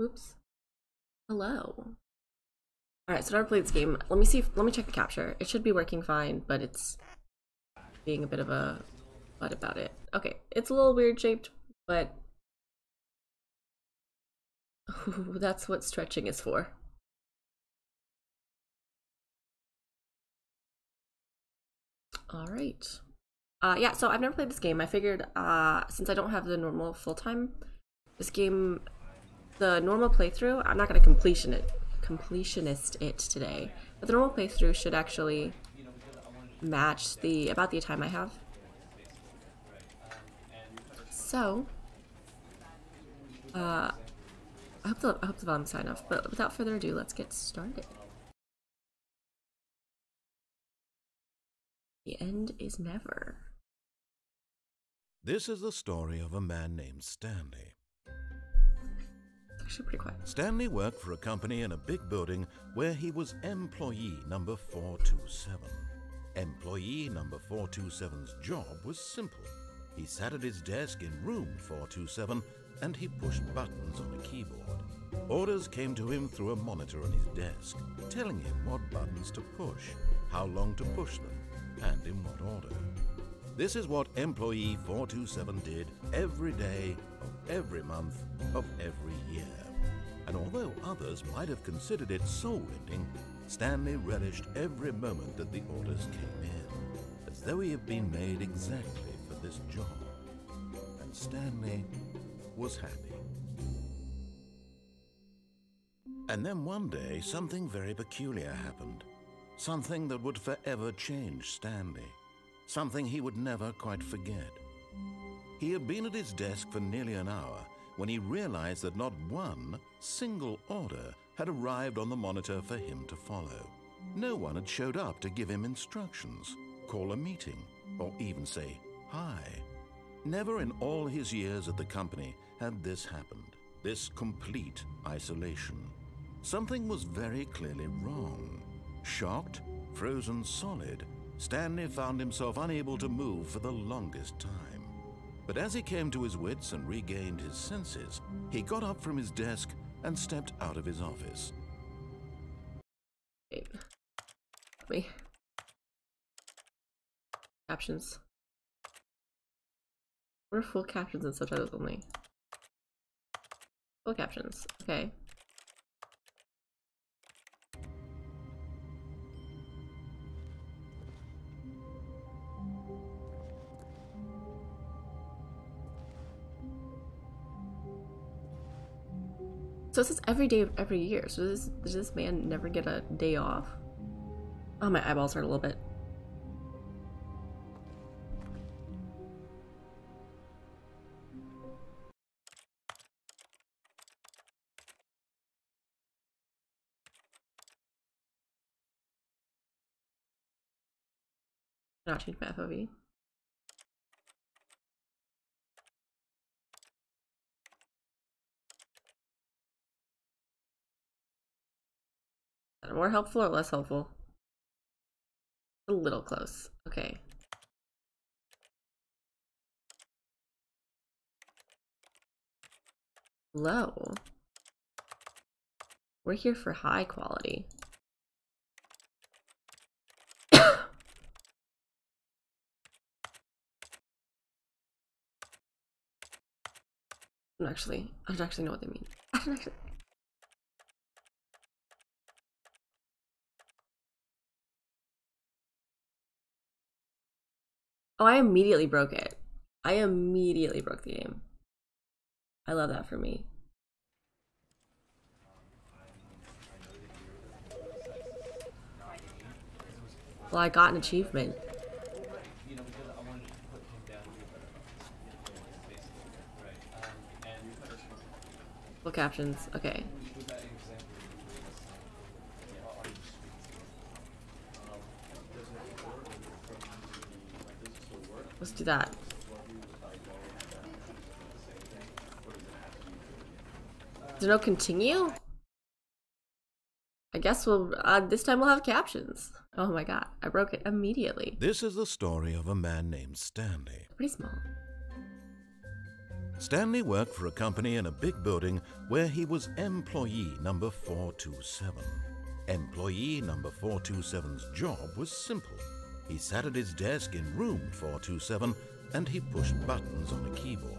Oops. Hello. Alright, so I've never played this game. Let me see let me check the capture. It should be working fine, but it's being a bit of a butt about it. Okay, it's a little weird shaped, but that's what stretching is for. Alright. Yeah, so I've never played this game. I figured, since I don't have the normal full-time, this game, the normal playthrough, I'm not gonna completionist it today, but the normal playthrough should actually match about the time I have. So, I hope the volume's high enough, but without further ado, let's get started. The end is never. This is the story of a man named Stanley. It's actually pretty quiet. Stanley worked for a company in a big building where he was employee number 427. Employee number 427's job was simple. He sat at his desk in room 427 and he pushed buttons on a keyboard. Orders came to him through a monitor on his desk, telling him what buttons to push, how long to push them, and in what order. This is what employee 427 did every day of every month of every year. And although others might have considered it soul-rending, Stanley relished every moment that the orders came in, as though he had been made exactly for this job. And Stanley was happy. And then one day, something very peculiar happened. Something that would forever change Stanley. Something he would never quite forget. He had been at his desk for nearly an hour when he realized that not one single order had arrived on the monitor for him to follow. No one had showed up to give him instructions, call a meeting, or even say hi. Never in all his years at the company had this happened, this complete isolation. Something was very clearly wrong. Shocked, frozen solid, Stanley found himself unable to move for the longest time. But as he came to his wits and regained his senses, he got up from his desk and stepped out of his office. Wait. Me. Captions. What are full captions and subtitles only? Full captions. Okay. So it says every day of every year. So does this man never get a day off? Oh, my eyeballs hurt a little bit. Not change my FOV. More helpful or less helpful? A little close. Okay. Low. We're here for high quality. I don't actually know what they mean. I don't actually. Oh, I immediately broke it. I immediately broke the game. I love that for me. Well, I got an achievement. Full captions. Okay. Let's do that. Is there no continue? I guess we'll, this time we'll have captions. Oh my god, I broke it immediately. This is the story of a man named Stanley. Pretty small. Stanley worked for a company in a big building where he was employee number 427. Employee number 427's job was simple. He sat at his desk in room 427 and he pushed buttons on a keyboard.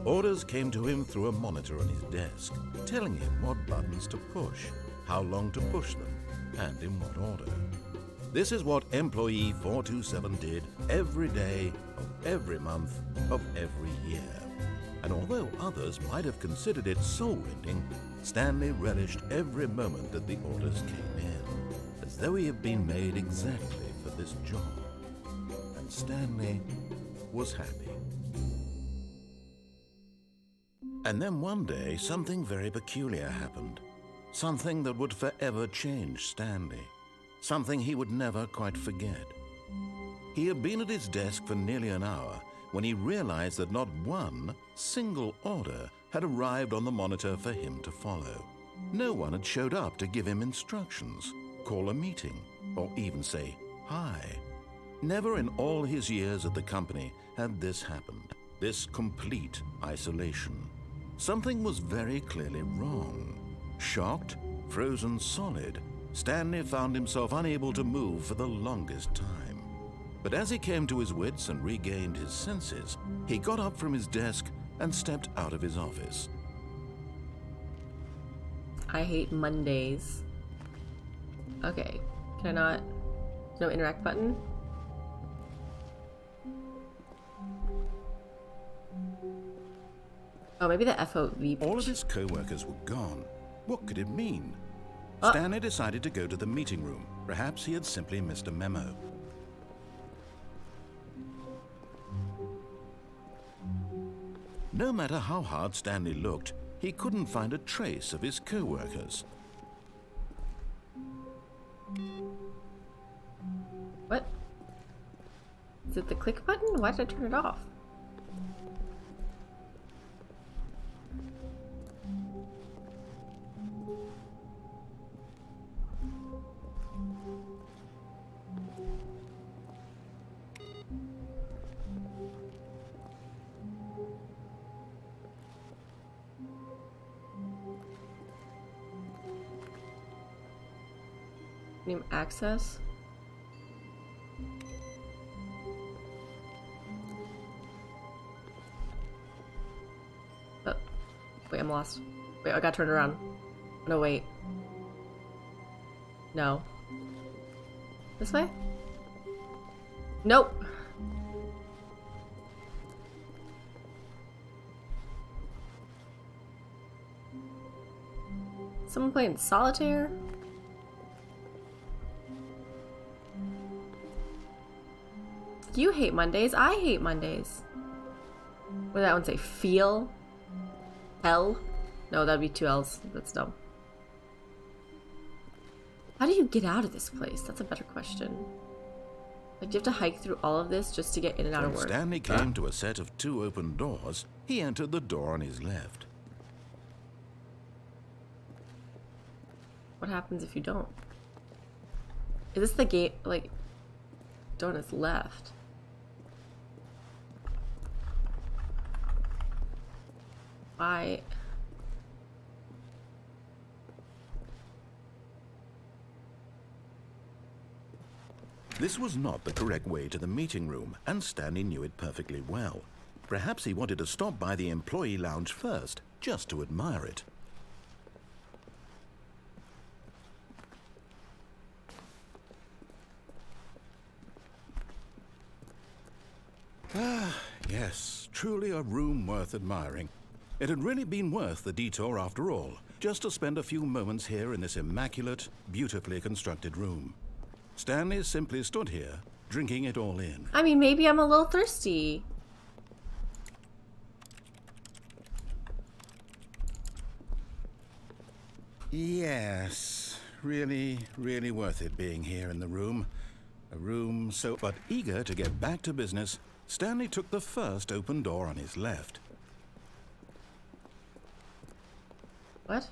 Orders came to him through a monitor on his desk, telling him what buttons to push, how long to push them, and in what order. This is what employee 427 did every day of every month of every year. And although others might have considered it soul-rending, Stanley relished every moment that the orders came in, as though he had been made exactly for this job. And Stanley was happy. And then one day, something very peculiar happened. Something that would forever change Stanley. Something he would never quite forget. He had been at his desk for nearly an hour when he realized that not one single order had arrived on the monitor for him to follow. No one had showed up to give him instructions, call a meeting, or even say hi. Never in all his years at the company had this happened, this complete isolation. Something was very clearly wrong. Shocked, frozen solid, Stanley found himself unable to move for the longest time. But as he came to his wits and regained his senses, he got up from his desk and stepped out of his office. I hate Mondays. Okay, can I not? No interact button? Oh, maybe the FOV. All of his co-workers were gone. What could it mean? Oh. Stanley decided to go to the meeting room. Perhaps he had simply missed a memo. No matter how hard Stanley looked, he couldn't find a trace of his co-workers. What? Is it the click button? Why did I turn it off? Name access. Oh, wait, I'm lost. Wait, I got turned around. No, wait. No. This way? Nope. Someone playing solitaire? You hate Mondays. I hate Mondays. What did that one say? Feel? L? No, that'd be 2 L's. That's dumb. How do you get out of this place? That's a better question. Like, do you have to hike through all of this just to get in and out of work? When Stanley came to a set of 2 open doors, he entered the door on his left. What happens if you don't? Is this the gate? Like, door on his left. Why? This was not the correct way to the meeting room, and Stanley knew it perfectly well. Perhaps he wanted to stop by the employee lounge first, just to admire it. Ah, yes, truly a room worth admiring. It had really been worth the detour after all, just to spend a few moments here in this immaculate, beautifully constructed room. Stanley simply stood here, drinking it all in. I mean, maybe I'm a little thirsty. Yes, really, really worth it being here in the room. A room so... But eager to get back to business, Stanley took the first open door on his left. What?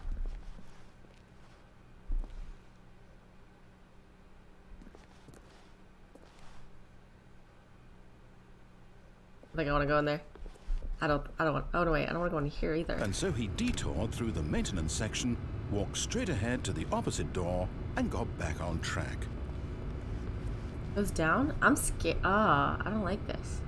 I think I want to go in there. Oh no, wait, I don't want to go in here either. And so he detoured through the maintenance section, walked straight ahead to the opposite door, and got back on track. Goes down? I'm scared. I don't like this.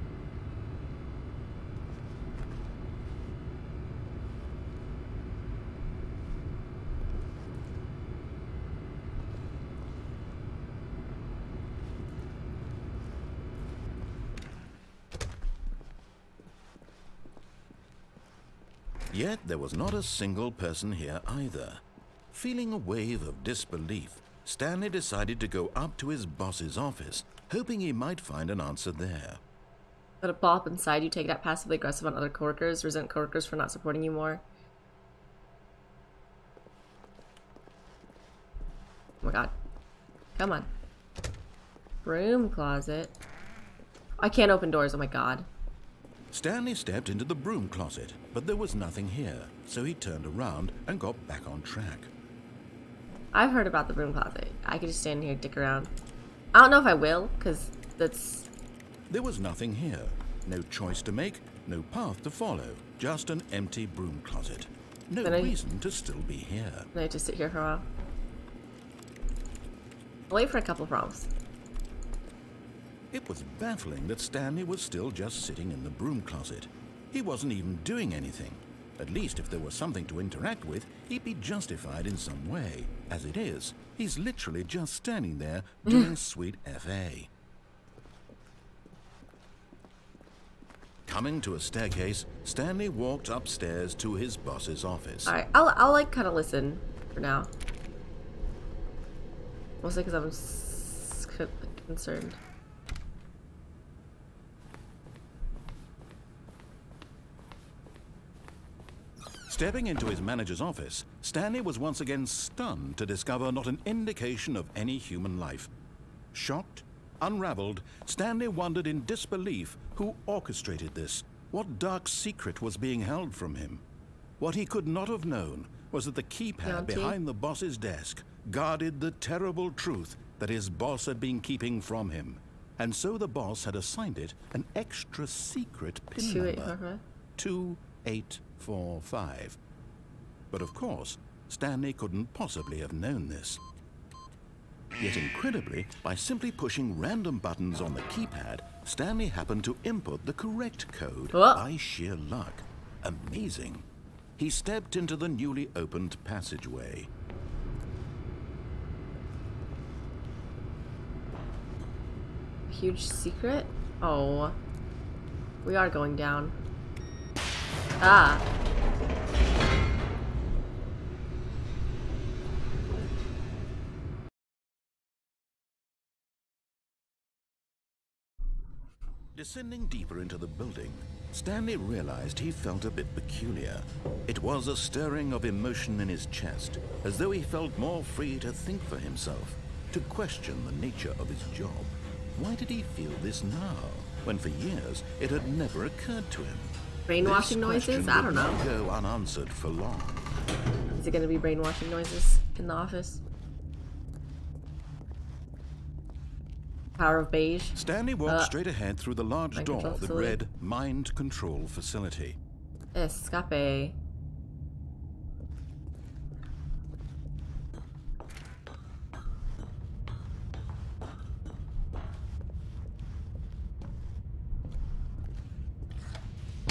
Yet there was not a single person here either. Feeling a wave of disbelief, Stanley decided to go up to his boss's office, hoping he might find an answer there. Let it pop inside you, take it out passively aggressive on other coworkers, resent coworkers for not supporting you more. Oh my god. Come on. Broom closet. I can't open doors, oh my god. Stanley stepped into the broom closet, but there was nothing here, so he turned around and got back on track. I've heard about the broom closet. I could just stand here and dick around. I don't know if I will, because that's... There was nothing here. No choice to make, no path to follow, just an empty broom closet. No reason to still be here. I have to sit here for a while. I'll wait for a couple of problems. It was baffling that Stanley was still just sitting in the broom closet. He wasn't even doing anything. At least if there was something to interact with, he'd be justified in some way. As it is, he's literally just standing there doing sweet FA. Coming to a staircase, Stanley walked upstairs to his boss's office. Alright, I'll like kind of listen for now. Mostly because I'm concerned. Stepping into his manager's office, Stanley was once again stunned to discover not an indication of any human life. Shocked, unraveled, Stanley wondered in disbelief who orchestrated this, what dark secret was being held from him. What he could not have known was that the keypad behind the boss's desk guarded the terrible truth that his boss had been keeping from him. And so the boss had assigned it an extra secret pin number. 2845. But of course, Stanley couldn't possibly have known this. Yet incredibly, by simply pushing random buttons on the keypad, Stanley happened to input the correct code by sheer luck. Amazing. He stepped into the newly opened passageway. Huge secret? Oh. We are going down. Ah. Descending deeper into the building, Stanley realized he felt a bit peculiar. It was a stirring of emotion in his chest, as though he felt more free to think for himself, to question the nature of his job. Why did he feel this now, when for years it had never occurred to him? Brainwashing noises? I don't know. This question would not go unanswered for long. Is it going to be brainwashing noises in the office? Power of beige. Stanley walked straight ahead through the large door that read Mind Control Facility. Escape.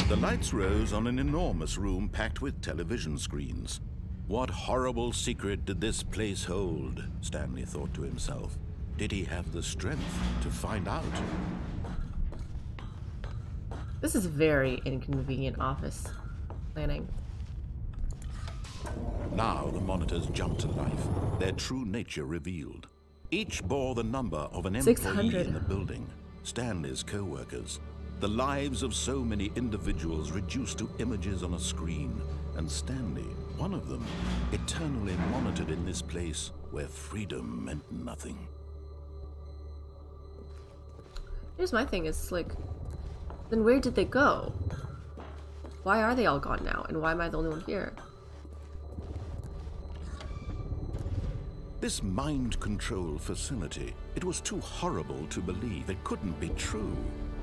The lights rose on an enormous room packed with television screens. What horrible secret did this place hold? Stanley thought to himself. Did he have the strength to find out? This is very inconvenient office planning. Now the monitors jumped to life, their true nature revealed. Each bore the number of an employee in the building, Stanley's co-workers. The lives of so many individuals reduced to images on a screen, and Stanley, one of them, eternally monitored in this place where freedom meant nothing. Here's my thing, is like, then where did they go? Why are they all gone now, and why am I the only one here? This mind control facility, it was too horrible to believe. It couldn't be true.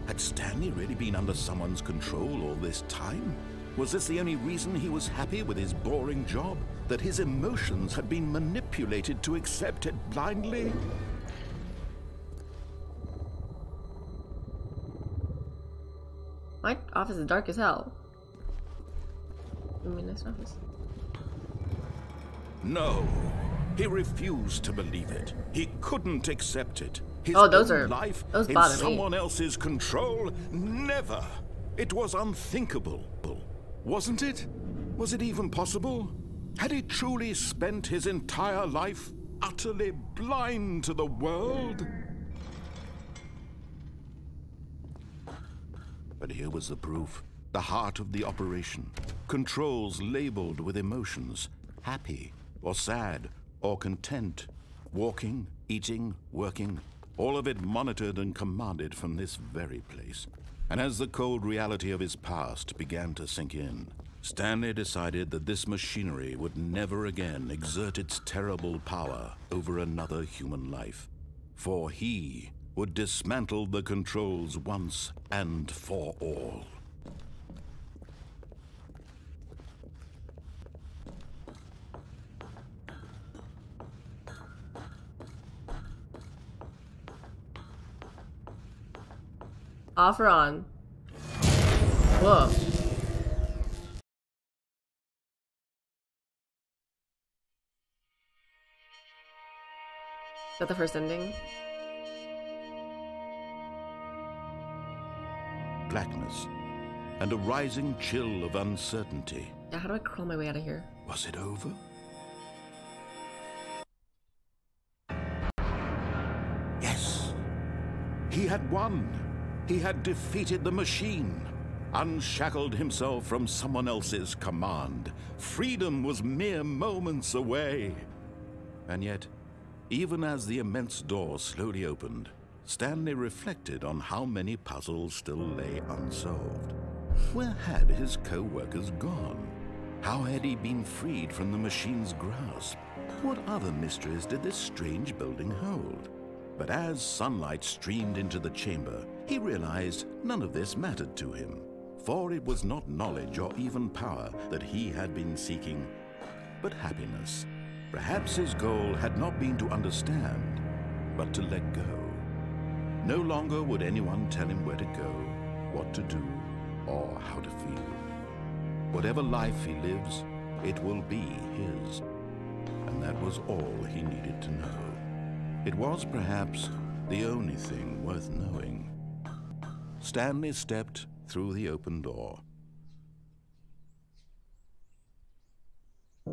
Had Stanley really been under someone's control all this time? Was this the only reason he was happy with his boring job? That his emotions had been manipulated to accept it blindly? My office is dark as hell. I mean, nice office. No. He refused to believe it. He couldn't accept it. His those own are life those in bother me. someone else's control? Never. It was unthinkable. Wasn't it? Was it even possible? Had he truly spent his entire life utterly blind to the world? But here was the proof. The heart of the operation. Controls labeled with emotions. Happy or sad or content. Walking, eating, working. All of it monitored and commanded from this very place. And as the cold reality of his past began to sink in, Stanley decided that this machinery would never again exert its terrible power over another human life. For he would dismantle the controls once and for all. Off or on? Whoa. Is that the first ending? Blackness and a rising chill of uncertainty. Yeah, how do I crawl my way out of here? Was it over? Yes. He had won. He had defeated the machine, unshackled himself from someone else's command. Freedom was mere moments away. And yet, even as the immense door slowly opened, Stanley reflected on how many puzzles still lay unsolved. Where had his co-workers gone? How had he been freed from the machine's grasp? What other mysteries did this strange building hold? But as sunlight streamed into the chamber, he realized none of this mattered to him, for it was not knowledge or even power that he had been seeking, but happiness. Perhaps his goal had not been to understand, but to let go. No longer would anyone tell him where to go, what to do, or how to feel. Whatever life he lives, it will be his. And that was all he needed to know. It was perhaps the only thing worth knowing. Stanley stepped through the open door.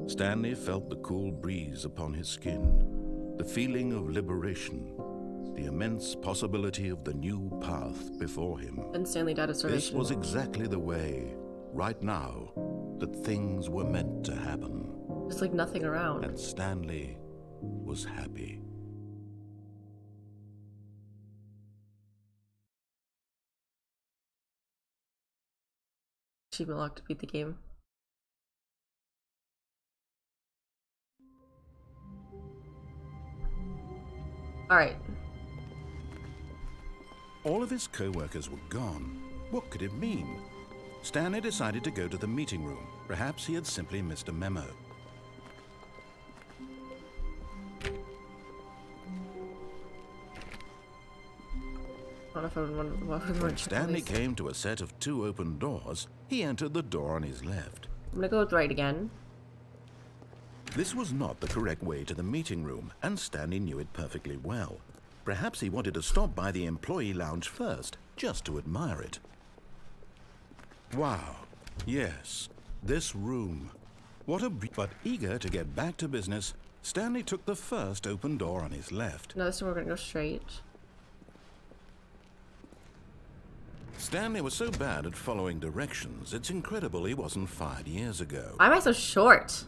Stanley felt the cool breeze upon his skin, the feeling of liberation, the immense possibility of the new path before him. And Stanley died of starvation. This was exactly the way, right now, that things were meant to happen. There's like nothing around. And Stanley was happy. Achievement locked to beat the game. Alright. All of his co-workers were gone. What could it mean? Stanley decided to go to the meeting room. Perhaps he had simply missed a memo. When Stanley came to a set of 2 open doors, he entered the door on his left. I'm gonna go with right again. This was not the correct way to the meeting room, and Stanley knew it perfectly well. Perhaps he wanted to stop by the employee lounge first, just to admire it. Wow. Yes, this room. But eager to get back to business, Stanley took the first open door on his left. No, this time we're gonna go straight. Stanley was so bad at following directions, it's incredible he wasn't fired years ago. Why am I so short?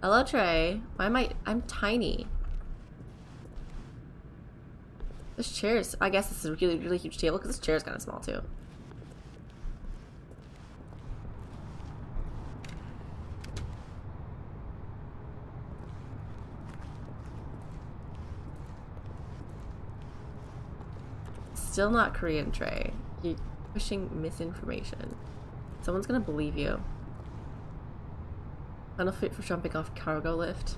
Hello, Trey. Why am I'm tiny. This chair's, I guess this is a really, really huge table because this chair is kind of small too. still not Korean, Trey. You're pushing misinformation. Someone's gonna believe you. Final fit for jumping off cargo lift.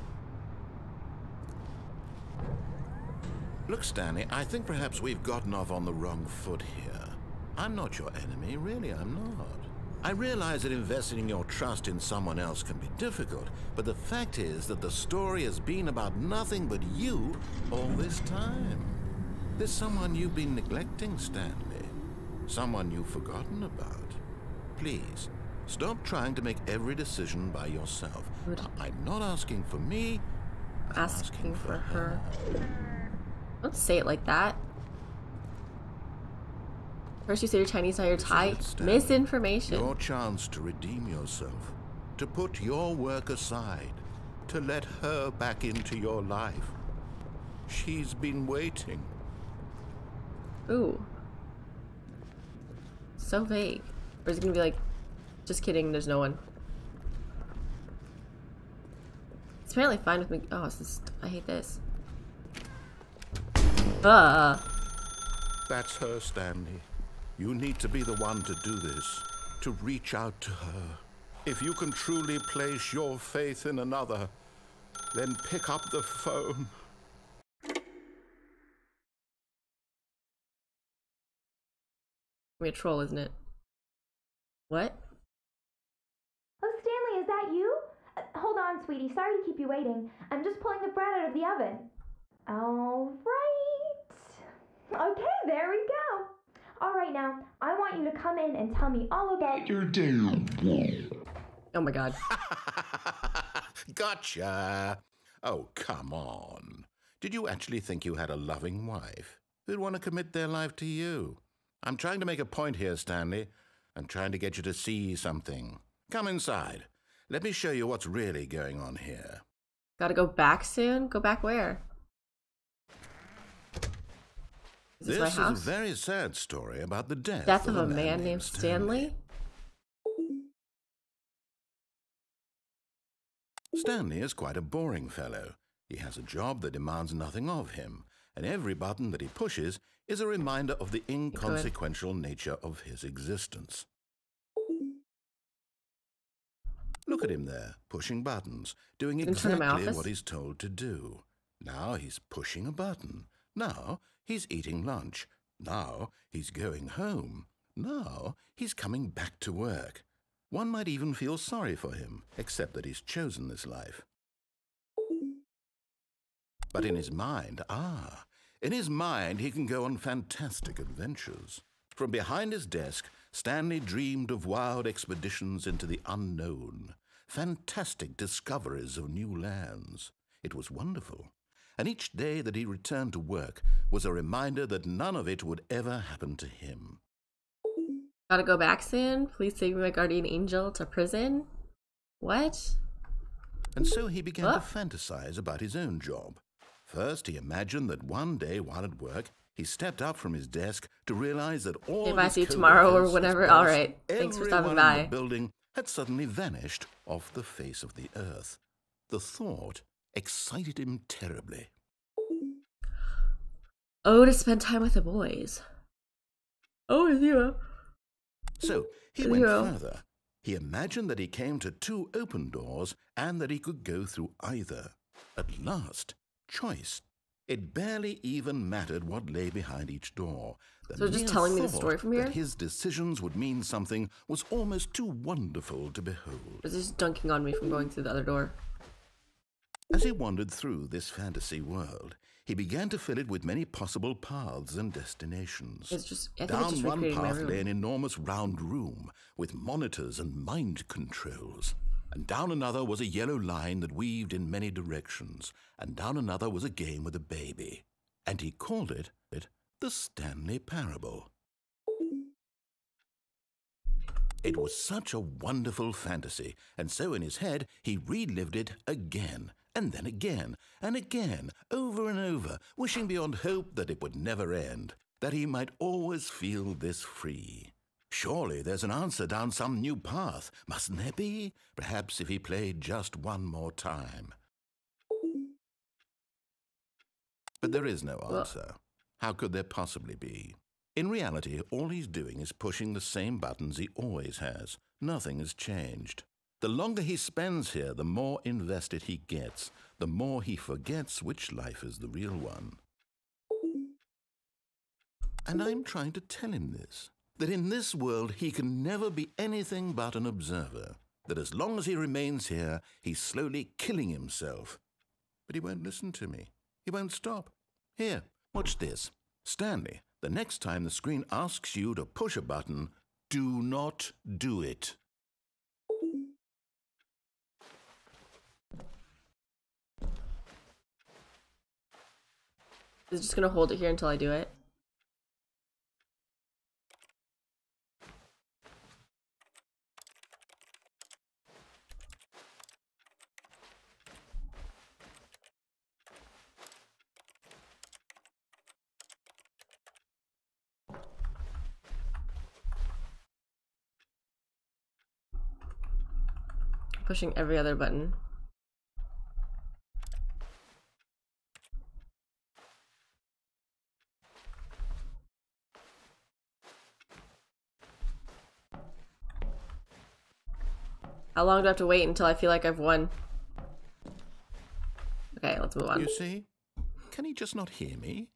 Look, Stanley, I think perhaps we've gotten off on the wrong foot here. I'm not your enemy, really, I'm not. I realize that investing your trust in someone else can be difficult, but the fact is that the story has been about nothing but you all this time. There's someone you've been neglecting, Stanley. Someone you've forgotten about. Please, stop trying to make every decision by yourself. I'm not asking for me, I'm asking for her. Don't say it like that. First you say you're Chinese, now you're Thai. Misinformation. Your chance to redeem yourself, to put your work aside, to let her back into your life. She's been waiting. Ooh. So vague. Or is it gonna be like, just kidding, there's no one. It's apparently fine with me. Oh, I hate this. That's her, Stanley. You need to be the one to do this, to reach out to her. If you can truly place your faith in another, then pick up the phone. Be a troll, isn't it? What? Oh, Stanley, is that you? Hold on, sweetie. Sorry to keep you waiting. I'm just pulling the bread out of the oven. All right. Okay, there we go. All right, now, I want you to come in and tell me all about your day. Oh my god. Gotcha. Oh, come on. Did you actually think you had a loving wife who'd want to commit their life to you? I'm trying to make a point here, Stanley. I'm trying to get you to see something. Come inside. Let me show you what's really going on here. Gotta go back soon? Go back where? Is this is a very sad story about the death of a man named Stanley? Stanley is quite a boring fellow. He has a job that demands nothing of him, and every button that he pushes is a reminder of the inconsequential nature of his existence. Look at him there, pushing buttons, doing exactly what he's told to do. Now he's pushing a button. Now he's eating lunch. Now he's going home. Now he's coming back to work. One might even feel sorry for him, except that he's chosen this life. But in his mind, in his mind he can go on fantastic adventures. From behind his desk, Stanley dreamed of wild expeditions into the unknown, fantastic discoveries of new lands. It was wonderful. And each day that he returned to work was a reminder that none of it would ever happen to him. Gotta go back soon? Please save me, my guardian angel, to prison? What? And so he began to fantasize about his own job. First, he imagined that one day while at work, he stepped up from his desk to realize that all if I see you tomorrow or whenever, all right. Thanks for stopping by. In the building had suddenly vanished off the face of the earth. The thought excited him terribly. Oh, to spend time with the boys. Oh, with you. So he went further. He imagined that he came to two open doors and that he could go through either. At last, choice. It barely even mattered what lay behind each door. So just telling me the story from here? That his decisions would mean something was almost too wonderful to behold. Is this dunking on me from going through the other door? As he wandered through this fantasy world, he began to fill it with many possible paths and destinations. Down one path lay an enormous round room with monitors and mind controls. And down another was a yellow line that weaved in many directions. And down another was a game with a baby. And he called it the Stanley Parable. It was such a wonderful fantasy, and so in his head he relived it again, and then again, and again, over and over, wishing beyond hope that it would never end, that he might always feel this free. Surely there's an answer down some new path, mustn't there be? Perhaps if he played just one more time. But there is no answer. How could there possibly be? In reality, all he's doing is pushing the same buttons he always has. Nothing has changed. The longer he spends here, the more invested he gets, the more he forgets which life is the real one. And I'm trying to tell him this, that in this world he can never be anything but an observer, that as long as he remains here, he's slowly killing himself. But he won't listen to me. He won't stop. Here, watch this. Stanley, the next time the screen asks you to push a button, do not do it. Is it just gonna hold it here until I do it? Pushing every other button. How long do I have to wait until I feel like I've won? Okay, let's move on. You see? Can he just not hear me?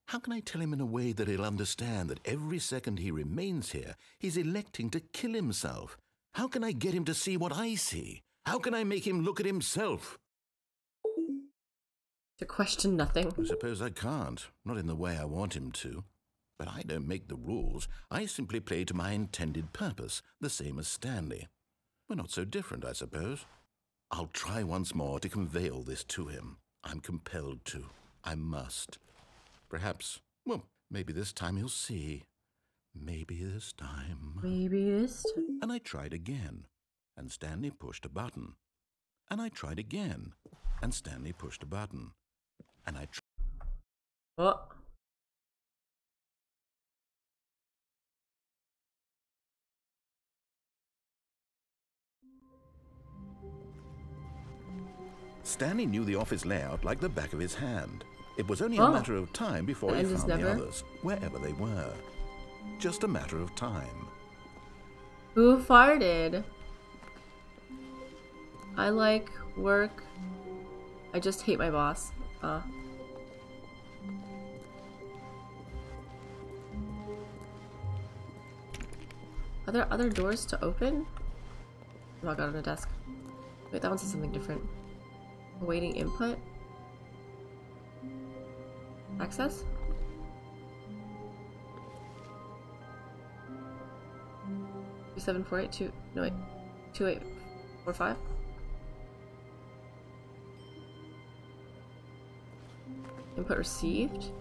How can I tell him in a way that he'll understand that every second he remains here, he's electing to kill himself? How can I get him to see what I see? How can I make him look at himself? To question nothing. I suppose I can't, not in the way I want him to. But I don't make the rules. I simply play to my intended purpose, the same as Stanley. We're not so different, I suppose. I'll try once more to convey all this to him. I'm compelled to. I must. Perhaps, well, maybe this time he'll see. Maybe this time. Maybe this time. And I tried again, and Stanley pushed a button. And I tried again, and Stanley pushed a button. And I tried. Oh. Stanley knew the office layout like the back of his hand. It was only a matter of time before he found the others, wherever they were. Just a matter of time. Who farted? I like work. I just hate my boss. Are there other doors to open? Oh, I got on a desk. Wait, that one says something different. Awaiting input. Access? Two 748 no wait. 2845? Input received?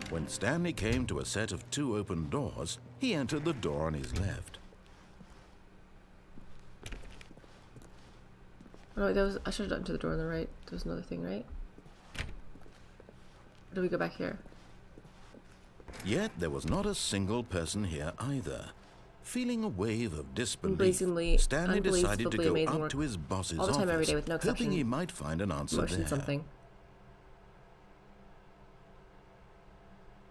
When Stanley came to a set of 2 open doors, he entered the door on his left. Oh, no, that was, I should have done to the door on the right. There was another thing, right? Or do we go back here? Yet there was not a single person here either. Feeling a wave of disbelief, Unbelievably Stanley decided to go amazing up work. to his boss's All the time, office, every day, with no exception. hoping he might find an answer Motion there. something.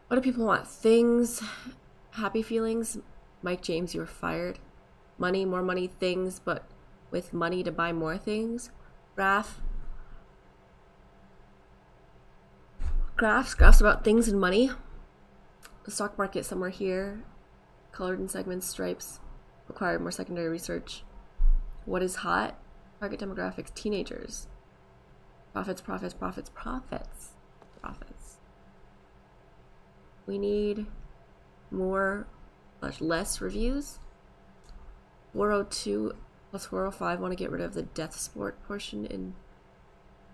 What do people want? Things, happy feelings. Mike James, you were fired. Money, more money, things, but with money to buy more things. Graphs about things and money. The stock market somewhere here. Colored in segments, stripes. Required more secondary research. What is hot? Target demographics, teenagers. Profits. We need more, less reviews. 402 plus 405 want to get rid of the death sport portion in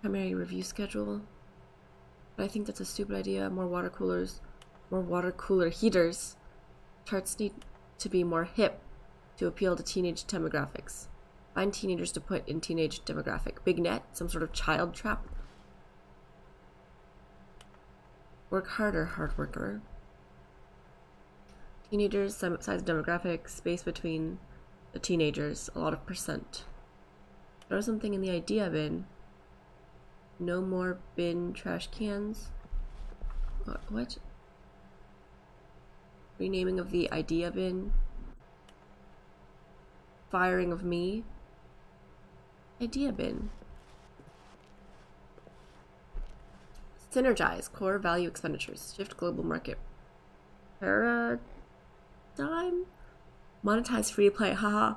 primary review schedule. But I think that's a stupid idea. More water cooler heaters. Charts need to be more hip to appeal to teenage demographics. Find teenagers to put in teenage demographic. Big net, some sort of child trap. Work harder, hard worker. Teenagers, size demographic, space between the teenagers, a lot of percent. Throw something in the idea bin. No more bin trash cans. What? Renaming of the idea bin. Firing of me. Idea bin. Synergize core value expenditures. Shift global market. Paradigm. Monetize free to play. Haha.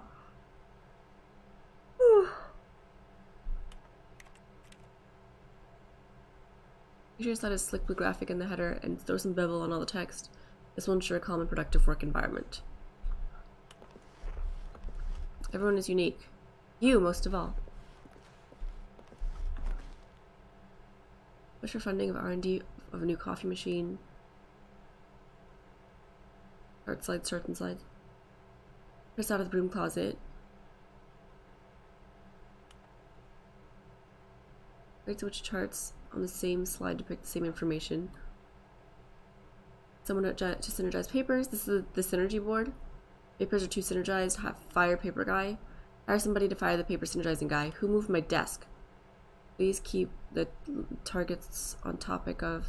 Make sure set a slick blue graphic in the header and throw some bevel on all the text. This will ensure a calm and productive work environment. Everyone is unique. You, most of all. Push for funding of R&D of a new coffee machine. Art slides, short and slides. Chris out of the broom closet. Right switch charts on the same slide to pick the same information. Someone to synergize papers. This is the synergy board. Papers are too synergized. Have fire paper guy. Hire somebody to fire the paper synergizing guy. Who moved my desk? Please keep the targets on topic of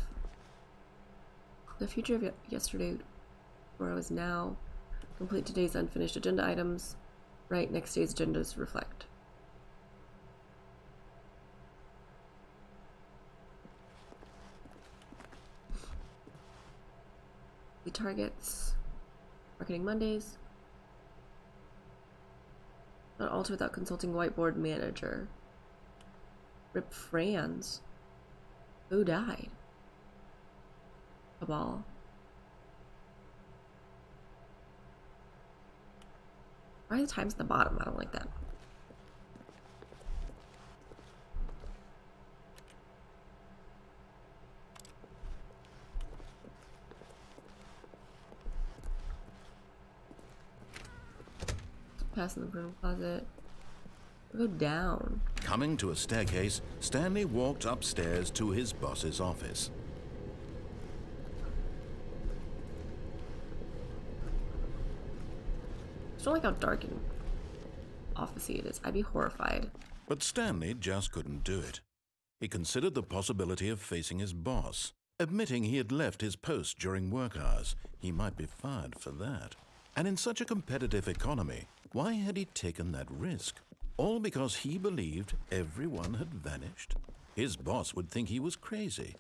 the future of yesterday, where I was now. Complete today's unfinished agenda items. Write next day's agendas reflect. The targets. Marketing Mondays. Not alter without consulting whiteboard manager. Rip Franz. Who died? Cabal. Why are the times at the bottom? I don't like that. Pass in the broom closet. Go down. Coming to a staircase, Stanley walked upstairs to his boss's office. I don't like how dark and officey it is. I'd be horrified. But Stanley just couldn't do it. He considered the possibility of facing his boss. Admitting he had left his post during work hours, he might be fired for that. And in such a competitive economy, why had he taken that risk? All because he believed everyone had vanished? His boss would think he was crazy.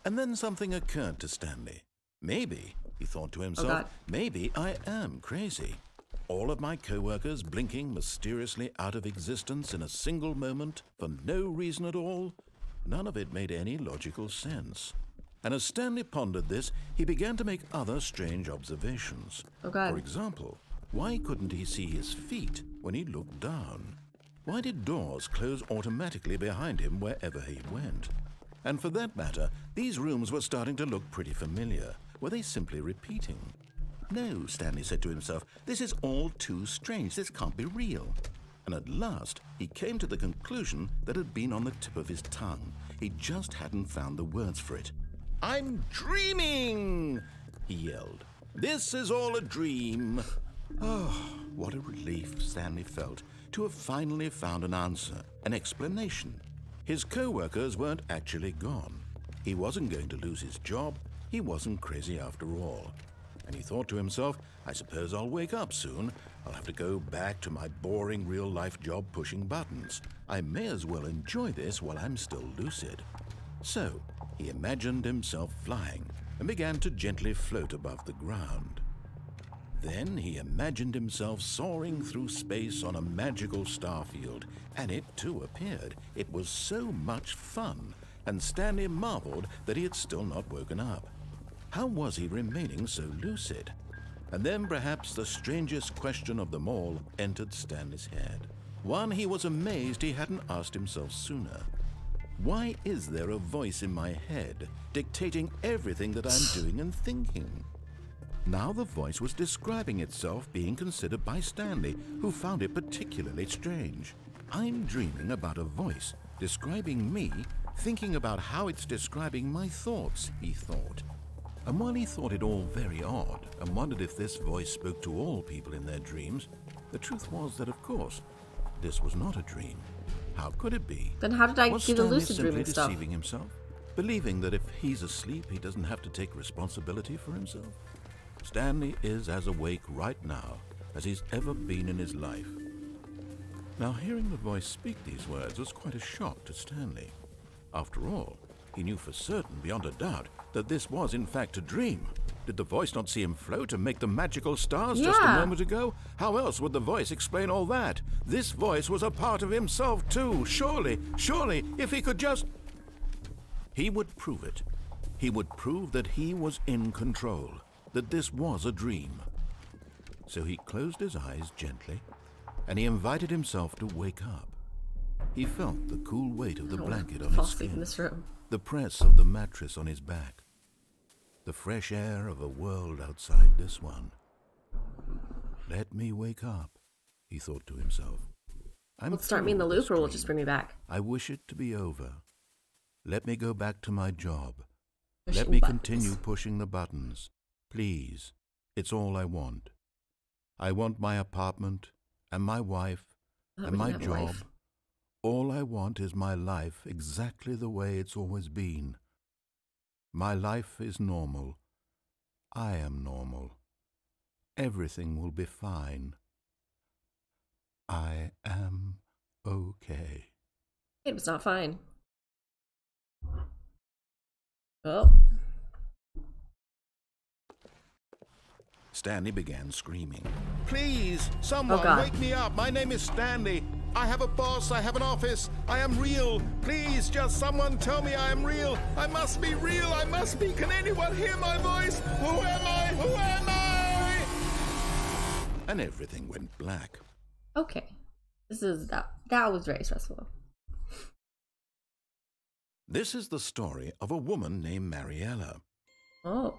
And then something occurred to Stanley. Maybe, he thought to himself, maybe I am crazy. All of my co-workers blinking mysteriously out of existence in a single moment for no reason at all? None of it made any logical sense. And as Stanley pondered this, he began to make other strange observations. For example, why couldn't he see his feet when he looked down? Why did doors close automatically behind him wherever he went? And for that matter, these rooms were starting to look pretty familiar. Were they simply repeating? No, Stanley said to himself, this is all too strange. This can't be real. And at last, he came to the conclusion that had been on the tip of his tongue. He just hadn't found the words for it. I'm dreaming, he yelled. This is all a dream. Oh, what a relief Stanley felt to have finally found an answer, an explanation. His co-workers weren't actually gone. He wasn't going to lose his job. He wasn't crazy after all. And he thought to himself, I suppose I'll wake up soon. I'll have to go back to my boring real-life job pushing buttons. I may as well enjoy this while I'm still lucid. So, he imagined himself flying and began to gently float above the ground. Then he imagined himself soaring through space on a magical starfield, and it too appeared. It was so much fun, and Stanley marveled that he had still not woken up. How was he remaining so lucid? And then perhaps the strangest question of them all entered Stanley's head. One he was amazed he hadn't asked himself sooner. Why is there a voice in my head dictating everything that I'm doing and thinking? Now the voice was describing itself being considered by Stanley, who found it particularly strange. I'm dreaming about a voice describing me, thinking about how it's describing my thoughts, he thought. And while he thought it all very odd and wondered if this voice spoke to all people in their dreams, the truth was that, of course, this was not a dream. How could it be? Then how did I Was do the Stanley lucid simply dreaming stuff? deceiving himself? Believing that if he's asleep, he doesn't have to take responsibility for himself? Stanley is as awake right now as he's ever been in his life. Now, hearing the voice speak these words was quite a shock to Stanley. After all, he knew for certain, beyond a doubt, that this was in fact a dream. Did the voice not see him float and make the magical stars just a moment ago? How else would the voice explain all that? This voice was a part of himself too. Surely, if he could just... He would prove it. He would prove that he was in control, that this was a dream. So he closed his eyes gently, and he invited himself to wake up. He felt the cool weight of the blanket on his skin, in this room. the press of the mattress on his back, the fresh air of a world outside this one. Let me wake up, he thought to himself. Will it start me in the loop, or will it just bring me back? I wish it to be over. Let me go back to my job. Pushing Let me buttons. continue pushing the buttons. Please, it's all I want. I want my apartment, and my wife, and my job. All I want is my life exactly the way it's always been. My life is normal. I am normal. Everything will be fine. I am okay. It was not fine. Oh. Stanley began screaming. Please, someone wake me up. My name is Stanley. I have a boss. I have an office. I am real. Please, just someone tell me I am real. I must be real. I must be. Can anyone hear my voice? Who am I? Who am I? And everything went black. Okay. That was very stressful. This is the story of a woman named Mariella. Oh.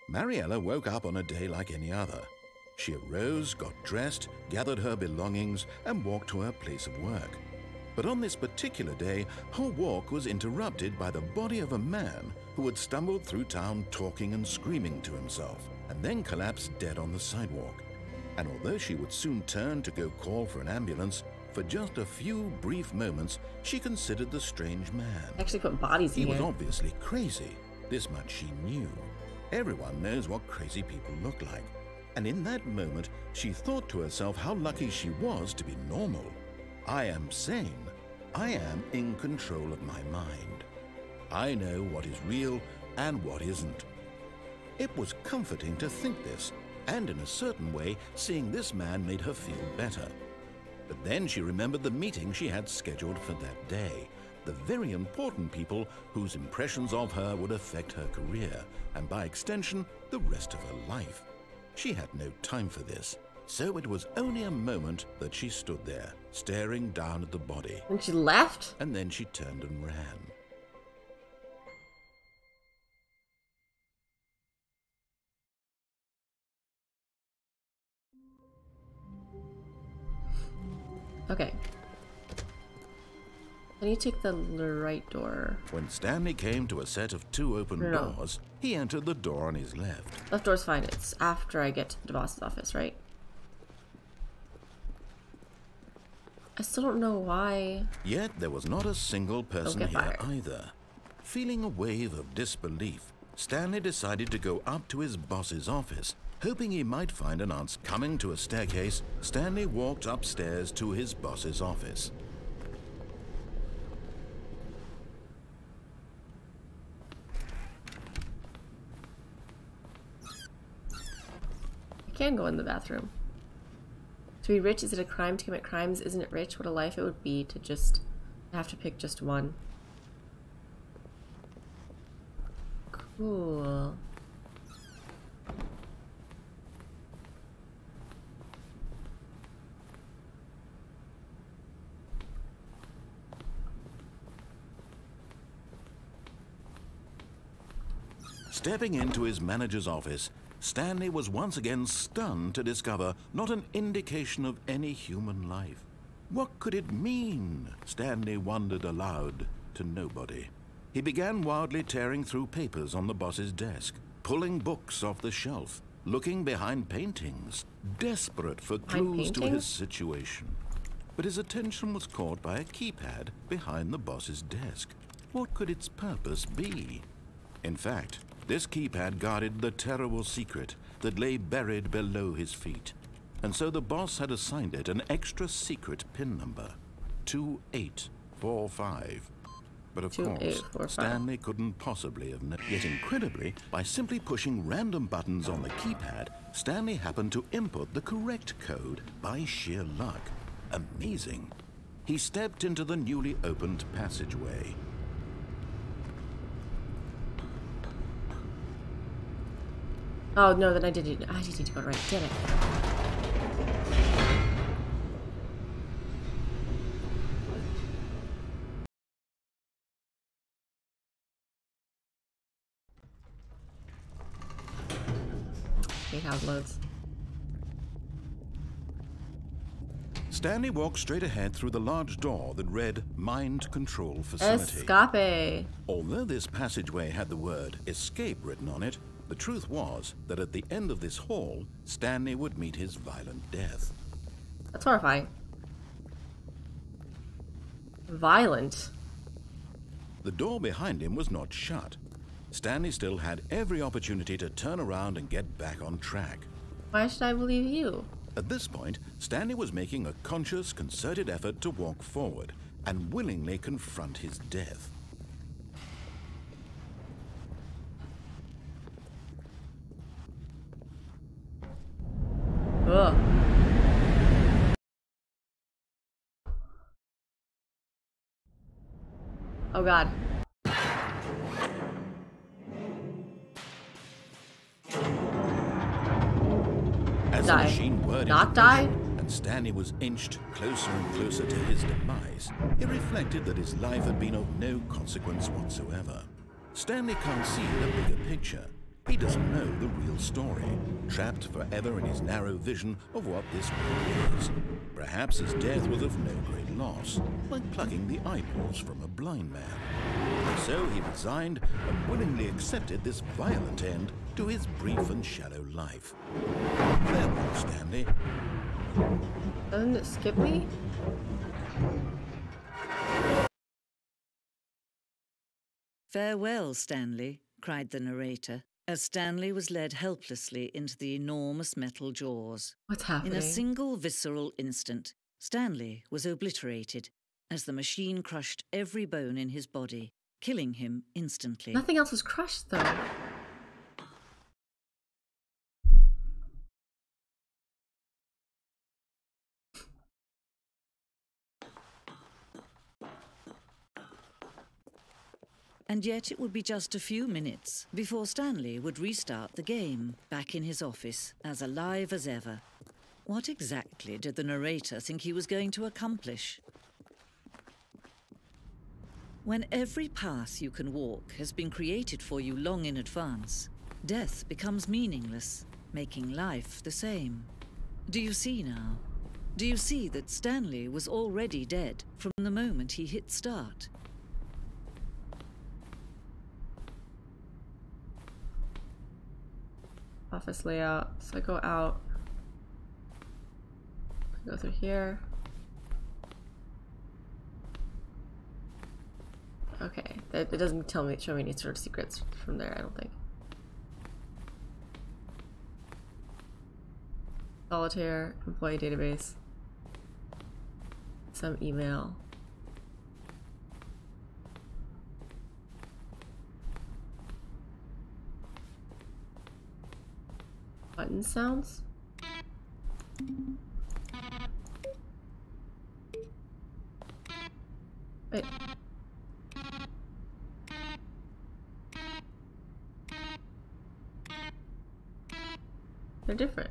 Mariella woke up on a day like any other. She arose, got dressed, gathered her belongings, and walked to her place of work. But on this particular day, her walk was interrupted by the body of a man who had stumbled through town talking and screaming to himself, and then collapsed dead on the sidewalk. And although she would soon turn to go call for an ambulance, for just a few brief moments, she considered the strange man. Actually put bodies in He was here. obviously crazy. This much she knew. Everyone knows what crazy people look like. And in that moment, she thought to herself how lucky she was to be normal. I am sane. I am in control of my mind. I know what is real and what isn't. It was comforting to think this, and in a certain way, seeing this man made her feel better. But then she remembered the meeting she had scheduled for that day. The very important people whose impressions of her would affect her career, and by extension, the rest of her life. She had no time for this, so it was only a moment that she stood there, staring down at the body. And she left? And then she turned and ran. Okay. Then you take the right door. When Stanley came to a set of 2 open No. doors, he entered the door on his left. Left door's fine. It's after I get to the boss's office, right? I still don't know why. Yet there was not a single person get here fired. either. Feeling a wave of disbelief, Stanley decided to go up to his boss's office. Hoping he might find an answer. Coming to a staircase, Stanley walked upstairs to his boss's office. I can go in the bathroom. To be rich, is it a crime to commit crimes? Isn't it rich? What a life it would be to just have to pick just one. Cool. Stepping into his manager's office, Stanley was once again stunned to discover not an indication of any human life. What could it mean? Stanley wondered aloud to nobody. He began wildly tearing through papers on the boss's desk, pulling books off the shelf, looking behind paintings, desperate for clues to his situation. But his attention was caught by a keypad behind the boss's desk. What could its purpose be? In fact, this keypad guarded the terrible secret that lay buried below his feet. And so the boss had assigned it an extra secret PIN number, 2845. But of course, Stanley couldn't possibly have known. Yet incredibly, by simply pushing random buttons on the keypad, Stanley happened to input the correct code by sheer luck. Amazing. He stepped into the newly opened passageway. Oh no, then I did need to go right. Damn it. Hate how it loads. Stanley walked straight ahead through the large door that read Mind Control Facility. Escape. Although this passageway had the word escape written on it, the truth was that at the end of this hall, Stanley would meet his violent death. That's horrifying. Violent. The door behind him was not shut. Stanley still had every opportunity to turn around and get back on track. Why should I believe you? At this point, Stanley was making a conscious, concerted effort to walk forward and willingly confront his death. Ugh. Oh god. As the machine whirred Not die? and Stanley was inched closer and closer to his demise, he reflected that his life had been of no consequence whatsoever. Stanley can't see the bigger picture. He doesn't know the real story, trapped forever in his narrow vision of what this world is. Perhaps his death was of no great loss, like plucking the eyeballs from a blind man. So he resigned and willingly accepted this violent end to his brief and shallow life. Farewell, Stanley. Doesn't it skip me? "Farewell, Stanley," cried the narrator, as Stanley was led helplessly into the enormous metal jaws. What's happening? In a single visceral instant, Stanley was obliterated as the machine crushed every bone in his body, killing him instantly. Nothing else was crushed, though. And yet it would be just a few minutes before Stanley would restart the game, back in his office, as alive as ever. What exactly did the narrator think he was going to accomplish? When every path you can walk has been created for you long in advance, death becomes meaningless, making life the same. Do you see now? Do you see that Stanley was already dead from the moment he hit start? Office layout. So I go out. Go through here. Okay, it doesn't show me any sort of secrets from there, I don't think. Solitaire, employee database, some email. Button sounds? Wait. They're different.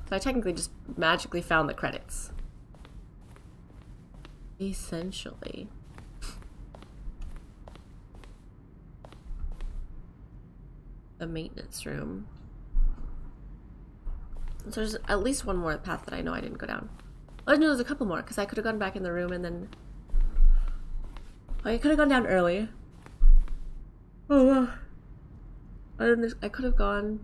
So I technically just magically found the credits. Essentially. The maintenance room. So there's at least one more path that I know I didn't go down. Oh, no, there's a couple more, because I could have gone back in the room and then... I could have gone down early. Oh, I could have gone...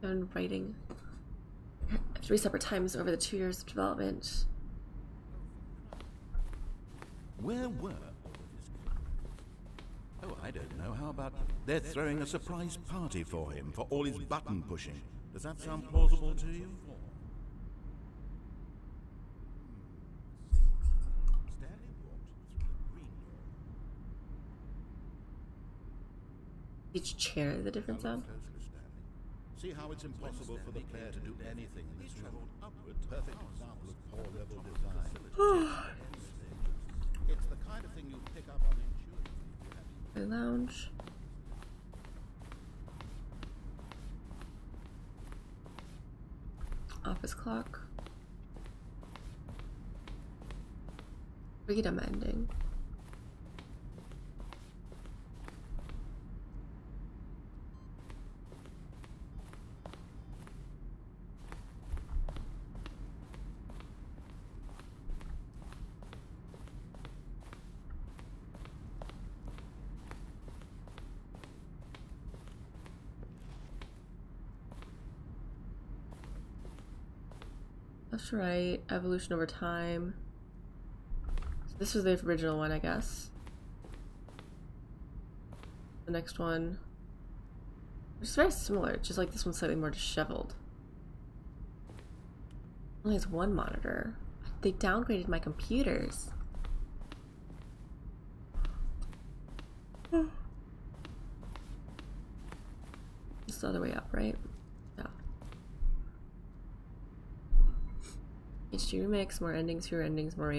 and writing 3 separate times over the 2 years of development. Where were all of his characters? Oh, I don't know. How about they're throwing a surprise party for him for all his button pushing? Does that sound plausible to you? Stanley walked through the green door. Each chair, the different sound. See how it's impossible for the player to do anything in this level. Upward, perfect example of poor level design. It's the kind of thing you pick up on intuitively. My lounge. Office clock. Freedom ending. Left to right, evolution over time. So this was the original one, I guess. The next one, which is very similar, just like this one's slightly more disheveled. Only has one monitor. They downgraded my computers. It's the other way up, right? Yeah. HD remix, more endings, fewer endings, more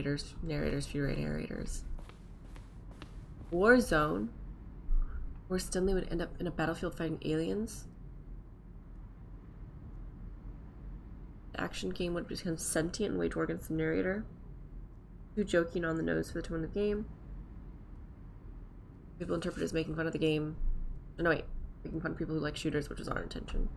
narrators, fewer narrators. Warzone, where Stanley would end up in a battlefield fighting aliens. The action game would become sentient and wage war against the narrator. Too joking on the nose for the tone of the game. People interpret it as making fun of the game. Oh, no, wait. Making fun of people who like shooters, which was our intention.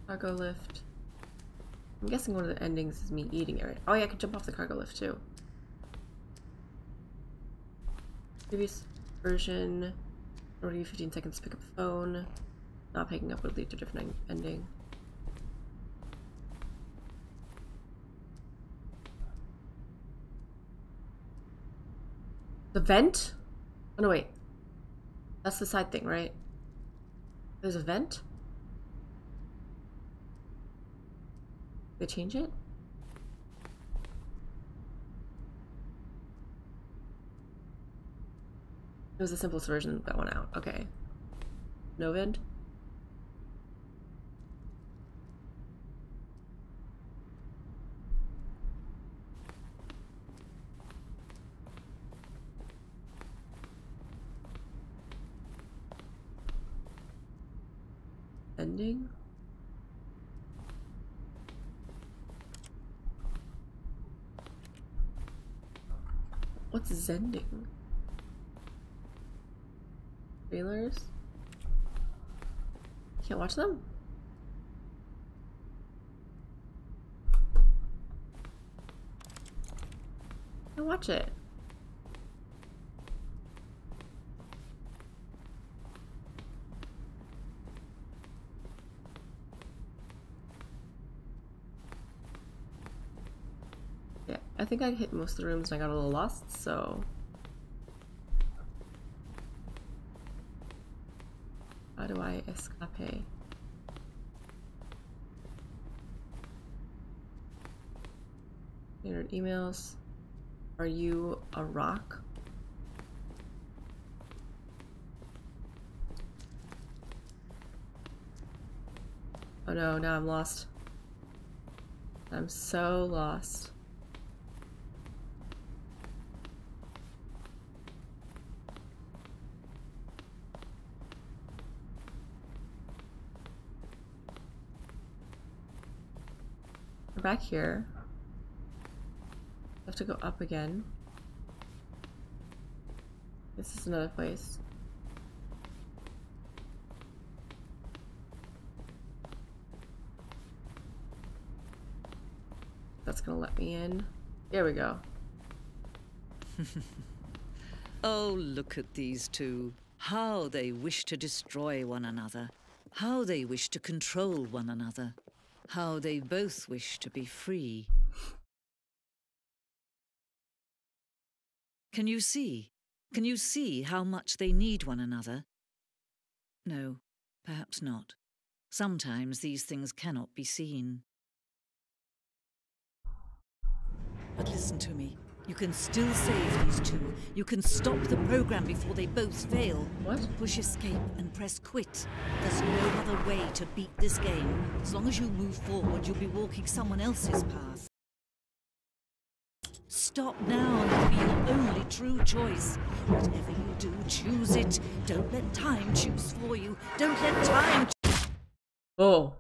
Cargo lift. I'm guessing one of the endings is me eating it. Oh yeah, I could jump off the cargo lift too. Previous version. It'll give you 15 seconds to pick up the phone. Not picking up would lead to a different ending. The vent? Oh no, wait. That's the side thing, right? There's a vent? They change it? It was the simplest version that went out. Okay. No vent? Ending? What's Zending? Trailers? Can't watch them? I'll watch it. Yeah, I think I hit most of the rooms and I got a little lost, so... How do I escape? Standard emails. Are you a rock? Oh no, now I'm lost. I'm so lost. We're back here. I have to go up again. This is another place. That's gonna let me in. There we go. Oh, look at these two. How they wish to destroy one another. How they wish to control one another. How they both wish to be free. Can you see? Can you see how much they need one another? No, perhaps not. Sometimes these things cannot be seen. But listen to me. You can still save these two. You can stop the program before they both fail. What? Push escape and press quit. There's no other way to beat this game. As long as you move forward, you'll be walking someone else's path. Stop now and it'll be your only true choice. Whatever you do, choose it. Don't let time choose for you. Don't let time Oh.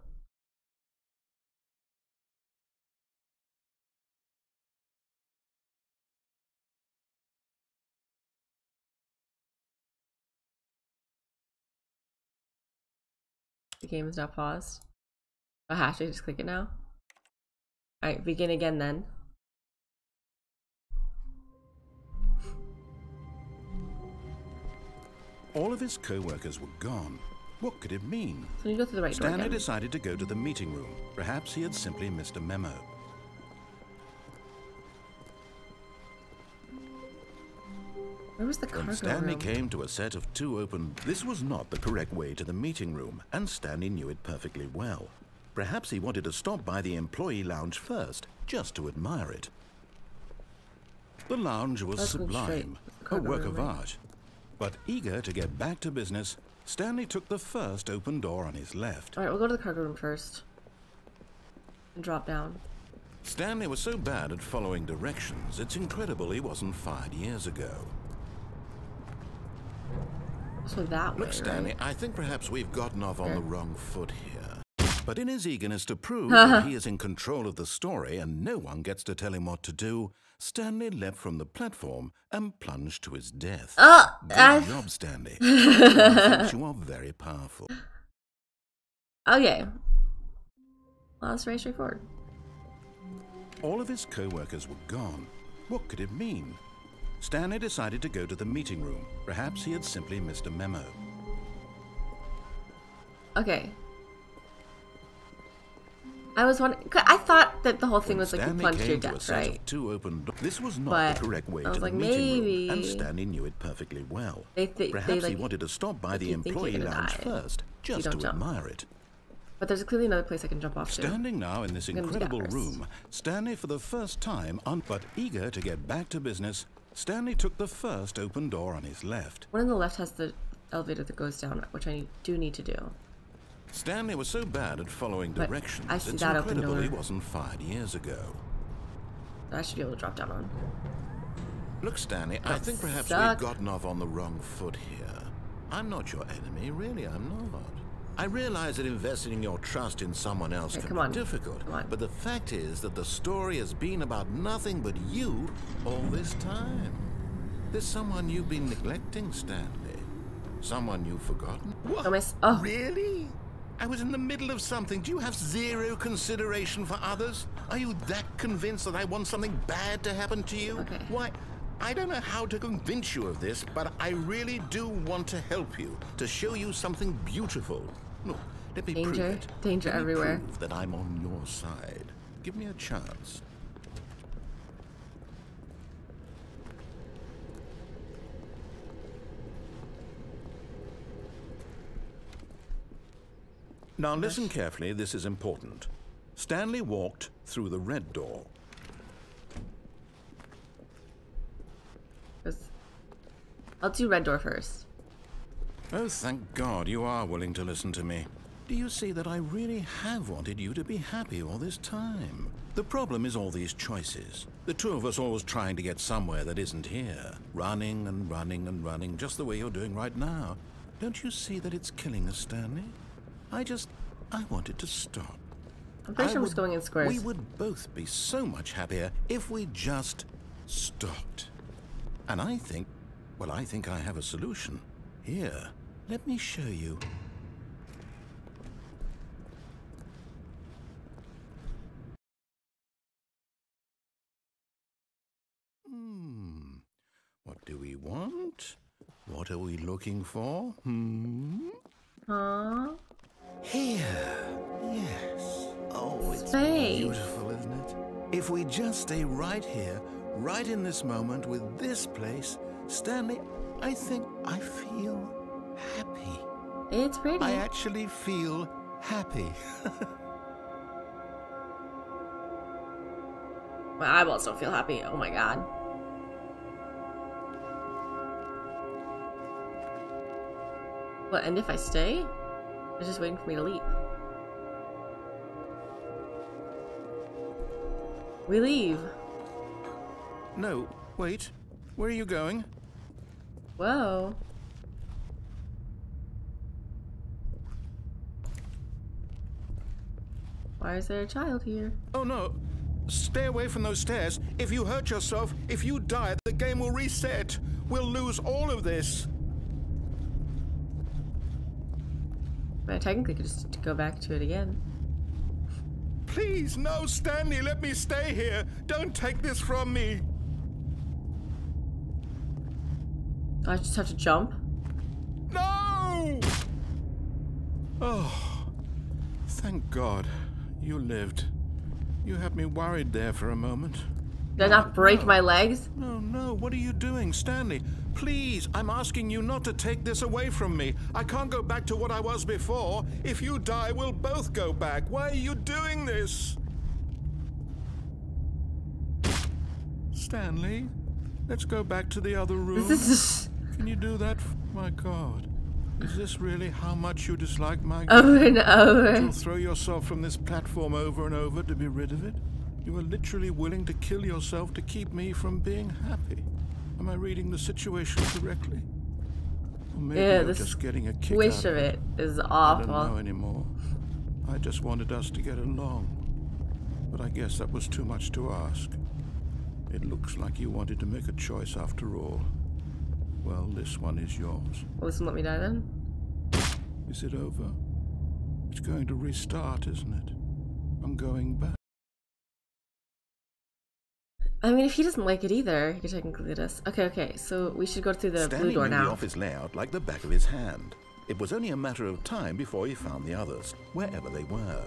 The game is now paused. I have to just click it now. Alright, begin again then. All of his co-workers were gone. What could it mean? So you go through the right door Stanley again. decided to go to the meeting room. Perhaps he had simply missed a memo. Where was the cargo When Stanley room? came to a set of two open... This was not the correct way to the meeting room, and Stanley knew it perfectly well. Perhaps he wanted to stop by the employee lounge first, just to admire it. The lounge was Let's go straight sublime, to the a cargo work room, of right? art. But eager to get back to business, Stanley took the first open door on his left. Alright, we'll go to the cargo room first. And drop down. Stanley was so bad at following directions, it's incredible he wasn't fired years ago. So that way, Look, Stanley, right? I think perhaps we've gotten off on Yeah. the wrong foot here. But in his eagerness to prove that he is in control of the story and no one gets to tell him what to do, Stanley leapt from the platform and plunged to his death. Good job, Stanley. Everyone thinks you are very powerful. Okay. Well, that's very straightforward. All of his co-workers were gone. What could it mean? Stanley decided to go to the meeting room. Perhaps he had simply missed a memo. Okay. I was wondering. I thought that the whole thing was like you Stanley plunged your came to a death, set right? of two open doors. This was not But the correct way I was to the like, meeting maybe room, and Stanley knew it perfectly well. They Perhaps like, he wanted to stop by if the you think you're employee gonna lounge die, first, just don't to jump. admire it. But there's clearly another place I can jump off to. Standing now in this I'm gonna do that incredible first. room, Stanley for the first time, but eager to get back to business, Stanley took the first open door on his left. One on the left has the elevator that goes down, which I do need to do. Stanley was so bad at following But directions, I see it's that open incredible he door. wasn't fired years ago. That I should be able to drop down on. Look, Stanley, I That think perhaps suck. we've gotten off on the wrong foot here. I'm not your enemy, really, I'm not. I realize that investing your trust in someone else Okay, can come be on. difficult, Come on. but the fact is that the story has been about nothing but you all this time. There's someone you've been neglecting, Stanley. Someone you've forgotten. What? Don't miss. Oh. Really? I was in the middle of something. Do you have zero consideration for others? Are you that convinced that I want something bad to happen to you? Okay. Why, I don't know how to convince you of this, but I really do want to help you, to show you something beautiful. Look, let me prove Danger. it. Danger Let me everywhere. prove that I'm on your side. Give me a chance. Now listen carefully, this is important. Stanley walked through the red door. I'll do red door first. Oh, thank God you are willing to listen to me. Do you see that I really have wanted you to be happy all this time? The problem is all these choices. The two of us always trying to get somewhere that isn't here. Running and running and running, just the way you're doing right now. Don't you see that it's killing us, Stanley? I wanted to stop. I'm pretty sure I'm just going in squares. We would both be so much happier if we just stopped. And I think I have a solution. Here, let me show you. What do we want? What are we looking for? Huh? Here. Yes. Oh, it's Space. beautiful, isn't it? If we just stay right here, right in this moment with this place, Stanley, I think I feel happy. It's pretty. I actually feel happy. My eyeballs don't feel happy. Oh my god. What, and if I stay? They're just waiting for me to leave. We leave. No, wait. Where are you going? Whoa. Why is there a child here? Oh no. Stay away from those stairs. If you hurt yourself, if you die, the game will reset. We'll lose all of this. I technically could just go back to it again. Please, no, Stanley, let me stay here. Don't take this from me. I just have to jump? No! Oh, thank God you lived. You had me worried there for a moment. Did I not break my legs? No, what are you doing, Stanley? Please, I'm asking you not to take this away from me. I can't go back to what I was before. If you die, we'll both go back. Why are you doing this? Stanley, let's go back to the other room. Can you do that? My God. Is this really how much you dislike my game? Over and over. You'll throw yourself from this platform over and over to be rid of it? You are literally willing to kill yourself to keep me from being happy. Am I reading the situation correctly? Or maybe you're just getting a kick squish out of it is awful. I don't know anymore. I just wanted us to get along. But I guess that was too much to ask. It looks like you wanted to make a choice after all. Well, this one is yours. Will this one let me die then? Is it over? It's going to restart, isn't it? I'm going back. I mean, if he doesn't like it either, he could technically lead us. Okay, so we should go through the blue door Stanley knew now. the office layout like the back of his hand. It was only a matter of time before he found the others, wherever they were.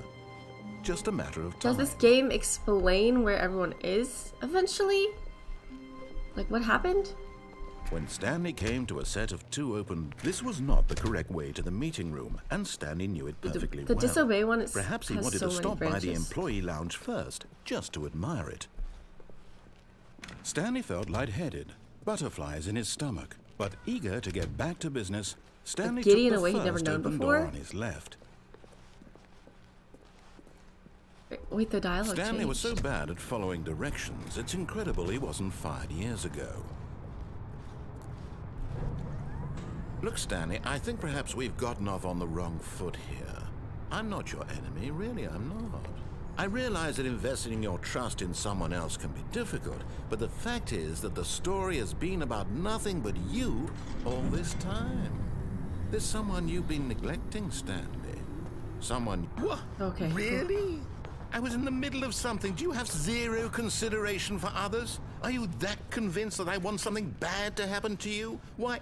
Just a matter of time. Does this game explain where everyone is eventually? Like, what happened? When Stanley came to a set of two open, this was not the correct way to the meeting room, and Stanley knew it perfectly well. The disobey one is Perhaps he wanted to stop by the employee lounge first, just to admire it. Stanley felt lightheaded, butterflies in his stomach, but eager to get back to business, Stanley took the first open door on his left. Wait, the dialogue Stanley changed. was so bad at following directions, it's incredible he wasn't fired years ago. Look, Stanley, I think perhaps we've gotten off on the wrong foot here. I'm not your enemy, really, I'm not. I realize that investing your trust in someone else can be difficult, but the fact is that the story has been about nothing but you all this time. There's someone you've been neglecting, Stanley. Someone... What? Okay. Really? I was in the middle of something. Do you have zero consideration for others? Are you that convinced that I want something bad to happen to you? Why...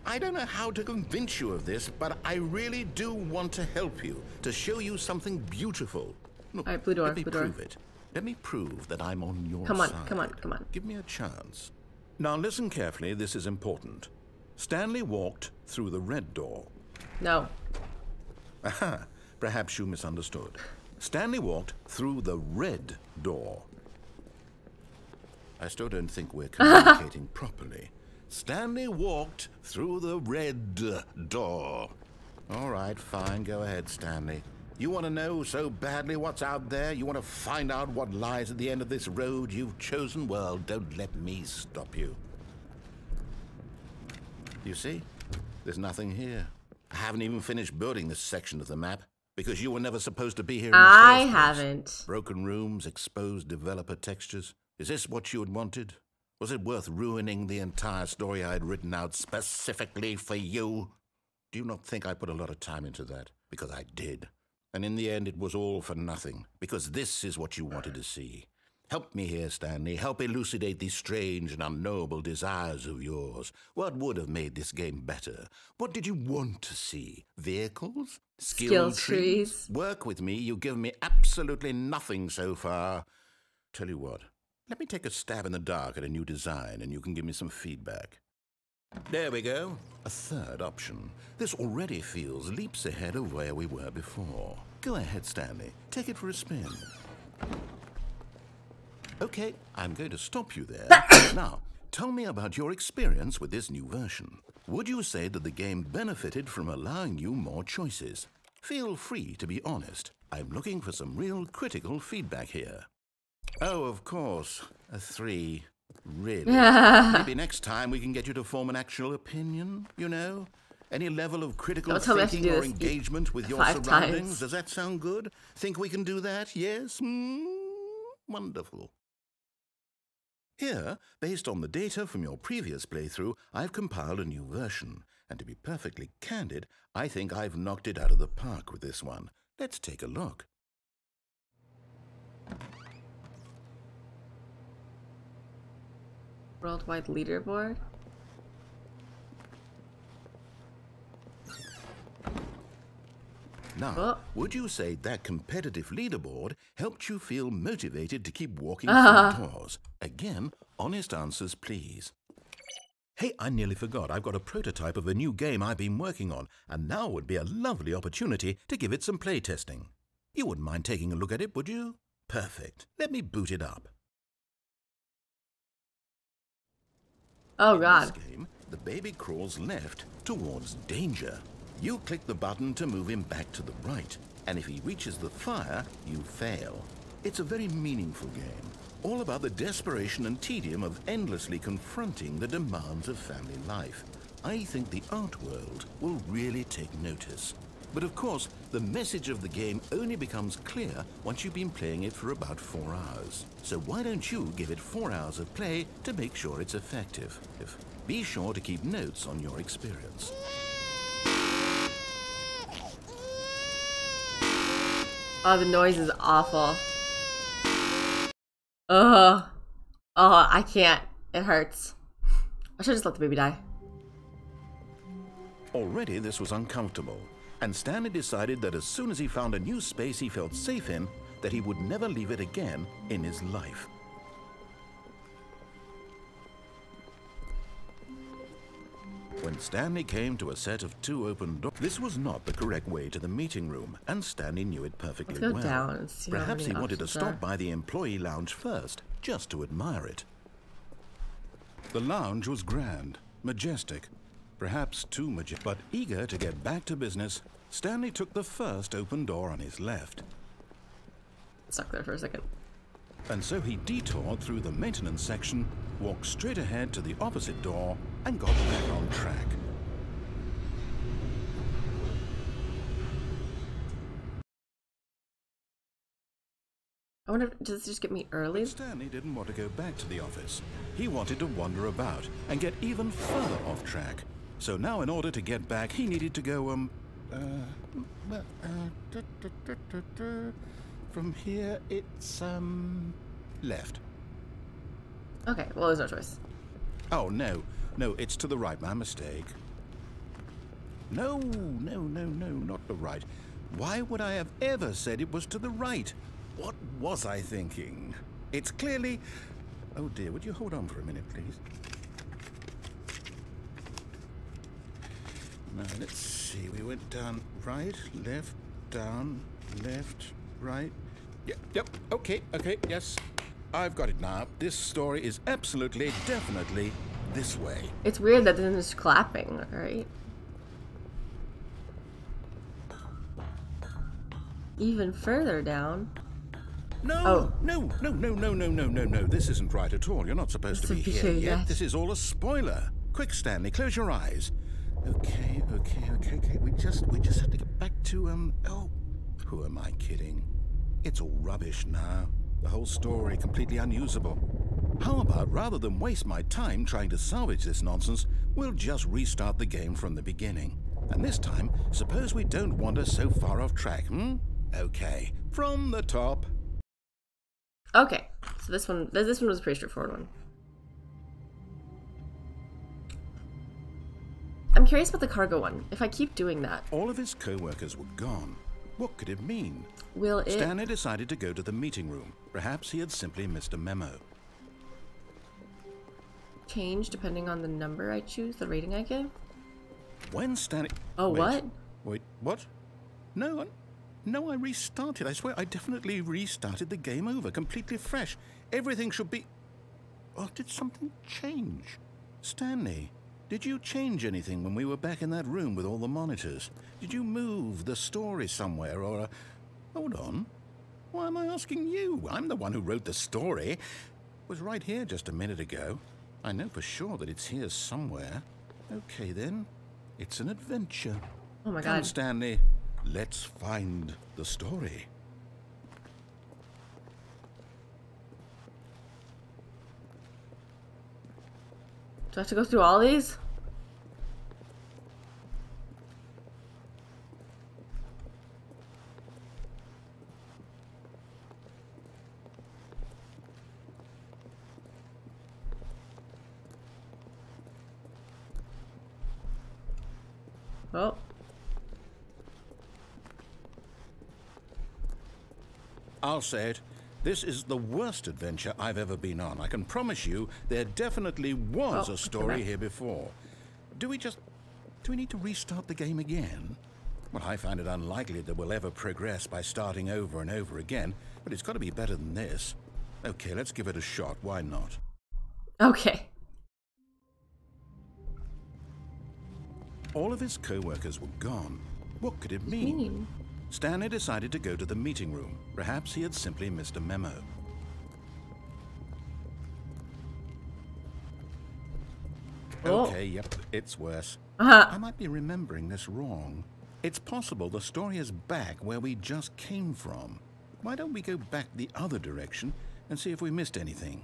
I don't know how to convince you of this, but I really do want to help you, to show you something beautiful. Look, all right, blue door, let me blue door. prove it. Let me prove that I'm on your Come on, side. come on, come on. Give me a chance. Now listen carefully, this is important. Stanley walked through the red door. No. Aha, Perhaps you misunderstood. Stanley walked through the red door. I still don't think we're communicating properly. Stanley walked through the red door. All right, fine. Go ahead, Stanley. You want to know so badly what's out there? You want to find out what lies at the end of this road you've chosen? Well, don't let me stop you. You see? There's nothing here. I haven't even finished building this section of the map because you were never supposed to be here in the I first place. haven't. Broken rooms, exposed developer textures. Is this what you had wanted? Was it worth ruining the entire story I had written out specifically for you? Do you not think I put a lot of time into that? Because I did. And in the end, it was all for nothing. Because this is what you wanted to see. Help me here, Stanley. Help elucidate these strange and unknowable desires of yours. What would have made this game better? What did you want to see? Vehicles? Skill trees? Work with me. You've given me absolutely nothing so far. Tell you what. Let me take a stab in the dark at a new design, and you can give me some feedback. There we go. A third option. This already feels leaps ahead of where we were before. Go ahead, Stanley. Take it for a spin. Okay, I'm going to stop you there. Now, tell me about your experience with this new version. Would you say that the game benefited from allowing you more choices? Feel free to be honest. I'm looking for some real critical feedback here. Oh, of course. A 3. Really? Maybe next time we can get you to form an actual opinion, you know? Any level of critical thinking or engagement with your surroundings. Does that sound good? Think we can do that? Yes? Wonderful. Here, based on the data from your previous playthrough, I've compiled a new version. And to be perfectly candid, I think I've knocked it out of the park with this one. Let's take a look. Worldwide leaderboard? Now, would you say that competitive leaderboard helped you feel motivated to keep walking through doors? Again, honest answers, please. Hey, I nearly forgot. I've got a prototype of a new game I've been working on, and now would be a lovely opportunity to give it some playtesting. You wouldn't mind taking a look at it, would you? Perfect. Let me boot it up. Oh, God. In this game, the baby crawls left towards danger. You click the button to move him back to the right, and if he reaches the fire, you fail. It's a very meaningful game, all about the desperation and tedium of endlessly confronting the demands of family life. I think the art world will really take notice. But of course, the message of the game only becomes clear once you've been playing it for about 4 hours. So why don't you give it 4 hours of play to make sure it's effective? Be sure to keep notes on your experience. Oh, the noise is awful. Ugh. Oh, I can't. It hurts. I should just let the baby die. Already this was uncomfortable, and Stanley decided that as soon as he found a new space he felt safe in, that he would never leave it again in his life. When Stanley came to a set of 2 open doors, this was not the correct way to the meeting room, and Stanley knew it perfectly well. Down and see Perhaps he wanted to stop by the employee lounge first, just to admire it. The lounge was grand, majestic, perhaps too majestic, but eager to get back to business, Stanley took the first open door on his left. Stuck there for a second. And so he detoured through the maintenance section, walked straight ahead to the opposite door, and got back on track. I wonder, does this just get me early? But Stanley didn't want to go back to the office. He wanted to wander about and get even further off track. So now in order to get back, he needed to go, from here, it's, left. Okay, well, there's no choice. Oh, no, it's to the right, my mistake. No, not the right. Why would I have ever said it was to the right? What was I thinking? It's clearly... Oh dear, would you hold on for a minute, please? Now, let's see, we went down right, left, down, left, right. Yep, okay, yes. I've got it now. This story is absolutely, definitely this way. It's weird that then it's clapping, right? Even further down. No, no. This isn't right at all. You're not supposed to be here yet. This is all a spoiler. Quick, Stanley, close your eyes. Okay. We just have to get back to, oh, who am I kidding? It's all rubbish now. The whole story completely unusable. How about, rather than waste my time trying to salvage this nonsense, we'll just restart the game from the beginning. And this time, suppose we don't wander so far off track, Okay, from the top. Okay, so this one was a pretty straightforward one. I'm curious about the cargo one. If I keep doing that, all of his co-workers were gone. What could it mean? Will it... Stanley decided to go to the meeting room. Perhaps he had simply missed a memo. change depending on the number I choose, the rating I give? When Stanley... Oh, what? Wait, what? No, I restarted. I swear, I definitely restarted the game over, completely fresh. Everything should be... Oh, did something change? Stanley, did you change anything when we were back in that room with all the monitors? Did you move the story somewhere, or... Hold on. Why am I asking you? I'm the one who wrote the story. It was right here just a minute ago. I know for sure that it's here somewhere. Okay, then. It's an adventure. Oh my Come, God. Stanley. Let's find the story. Do I have to go through all these? Oh. I'll say it. This is the worst adventure I've ever been on. I can promise you there definitely was a story here before. Do we need to restart the game again? Well, I find it unlikely that we'll ever progress by starting over and over again, but it's got to be better than this. Okay, let's give it a shot. Why not? Okay. All of his co-workers were gone. What could it mean? Stanley decided to go to the meeting room. Perhaps he had simply missed a memo. Oh. Okay, yep, it's worse. Uh-huh. I might be remembering this wrong. It's possible the story is back where we just came from. Why don't we go back the other direction and see if we missed anything?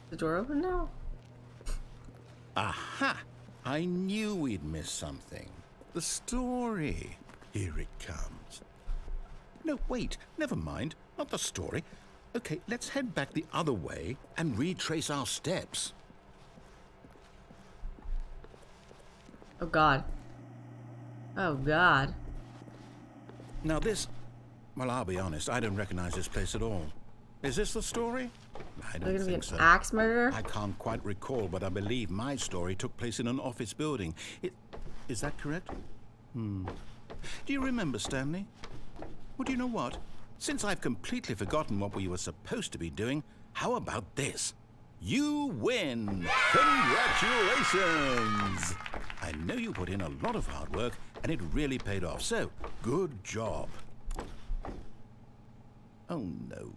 The door open now? Aha! I knew we'd miss something. The story. Here it comes. No, wait. Never mind. Not the story. Okay, let's head back the other way and retrace our steps. Oh God. Oh God. Now this... Well, I'll be honest. I don't recognize this place at all. Is this the story? I don't There's gonna be think an so. axe murderer? I can't quite recall, but I believe my story took place in an office building. Is that correct? Do you remember, Stanley? Well, do you know what? Since I've completely forgotten what we were supposed to be doing, how about this? You win! Congratulations! I know you put in a lot of hard work, and it really paid off, so good job. Oh, no.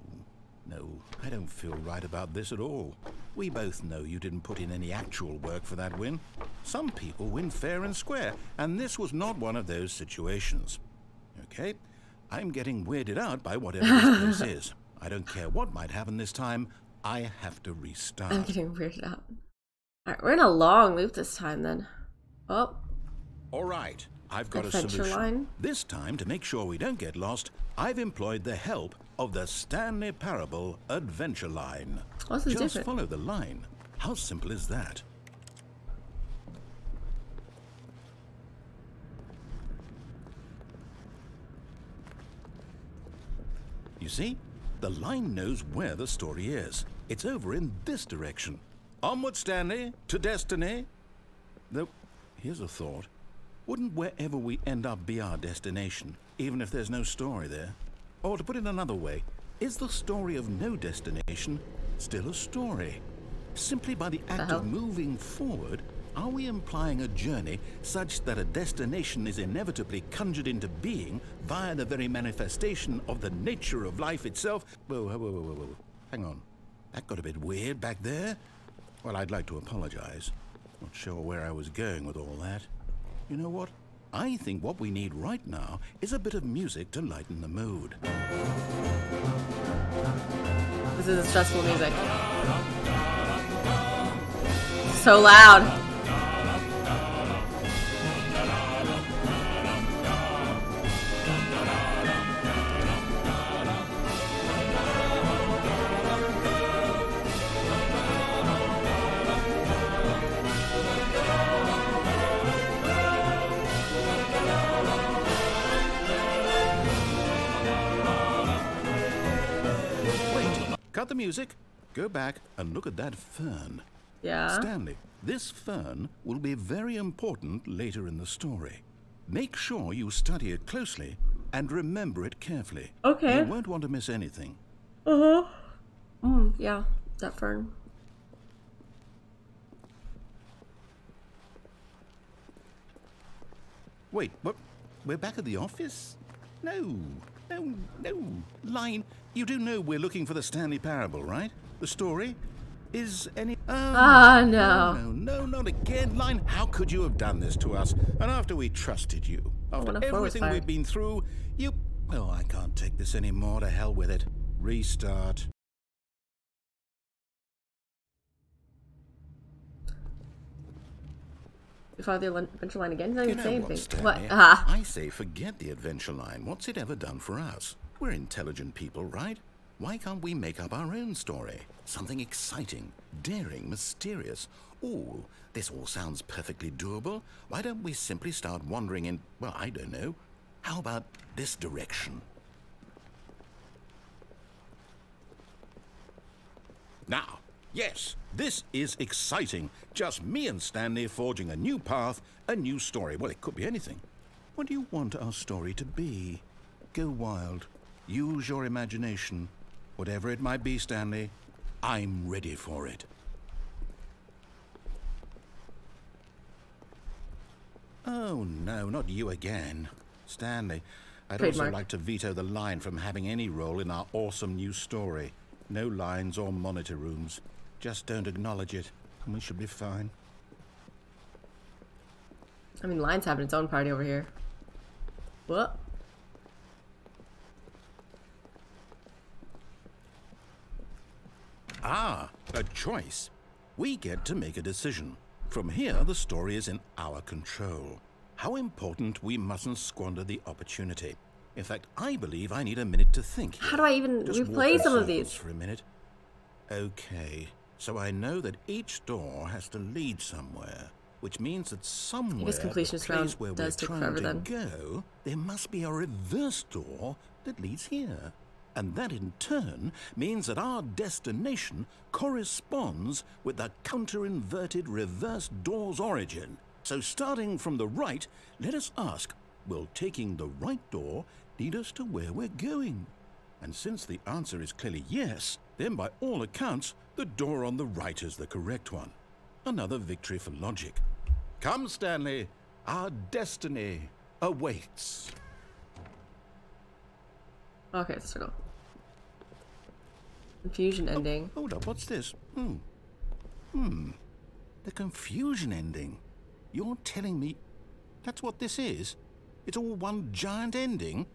No, I don't feel right about this at all. We both know you didn't put in any actual work for that win. Some people win fair and square, and this was not one of those situations. Okay, I'm getting weirded out by whatever this place is. I don't care what might happen this time. I have to restart. I'm getting weirded out. Alright, we're in a long loop this time then. Oh. All right, I've got Adventure a solution. line? This time, to make sure we don't get lost, I've employed the help of the Stanley Parable Adventure Line. Oh, this is Just different. follow the line. How simple is that? You see, the line knows where the story is. It's over in this direction. Onward, Stanley, to destiny. Though, here's a thought. Wouldn't wherever we end up be our destination, even if there's no story there? Or to put it another way, is the story of no destination still a story? Simply by the act of moving forward, are we implying a journey such that a destination is inevitably conjured into being via the very manifestation of the nature of life itself? Whoa. Hang on. That got a bit weird back there. Well, I'd like to apologize. Not sure where I was going with all that. You know what? I think what we need right now is a bit of music to lighten the mood. This is stressful music. So loud. Cut the music, go back and look at that fern. Yeah. Stanley, this fern will be very important later in the story. Make sure you study it closely and remember it carefully. Okay. You won't want to miss anything. Yeah, that fern. Wait, what? We're back at the office? No. Line, you do know we're looking for the Stanley Parable, right? The story? Is any... No. No, not again. Line, how could you have done this to us? And after we trusted you, after everything we've been through, you... Well, I can't take this anymore. To hell with it. Restart. You follow the adventure line again? He's not even saying anything. What? I say forget the adventure line. What's it ever done for us? We're intelligent people, right? Why can't we make up our own story? Something exciting, daring, mysterious. Ooh, this all sounds perfectly doable. Why don't we simply start wandering in, well, I don't know. How about this direction? Now, yes, this is exciting. Just me and Stanley forging a new path, a new story. Well, it could be anything. What do you want our story to be? Go wild. Use your imagination. Whatever it might be, Stanley, I'm ready for it. Oh, no, not you again. Stanley, I'd also like to veto the line from having any role in our awesome new story. No lines or monitor rooms. Just don't acknowledge it, and we should be fine. I mean, Line's having its own party over here. What? Ah, a choice. We get to make a decision. From here, the story is in our control. How important we mustn't squander the opportunity. In fact, I believe I need a minute to think here. How do I even replay some of these? For a minute. Okay, so I know that each door has to lead somewhere, which means that somewhere, this completionist round where does we're take trying forever to go, there must be a reverse door that leads here. And that in turn means that our destination corresponds with the counter-inverted reverse door's origin. So starting from the right, let us ask, will taking the right door lead us to where we're going? And since the answer is clearly yes, then by all accounts, the door on the right is the correct one. Another victory for logic. Come, Stanley, our destiny awaits. Okay, let's go. Confusion ending. Hold up, what's this? The confusion ending. You're telling me that's what this is? It's all one giant ending?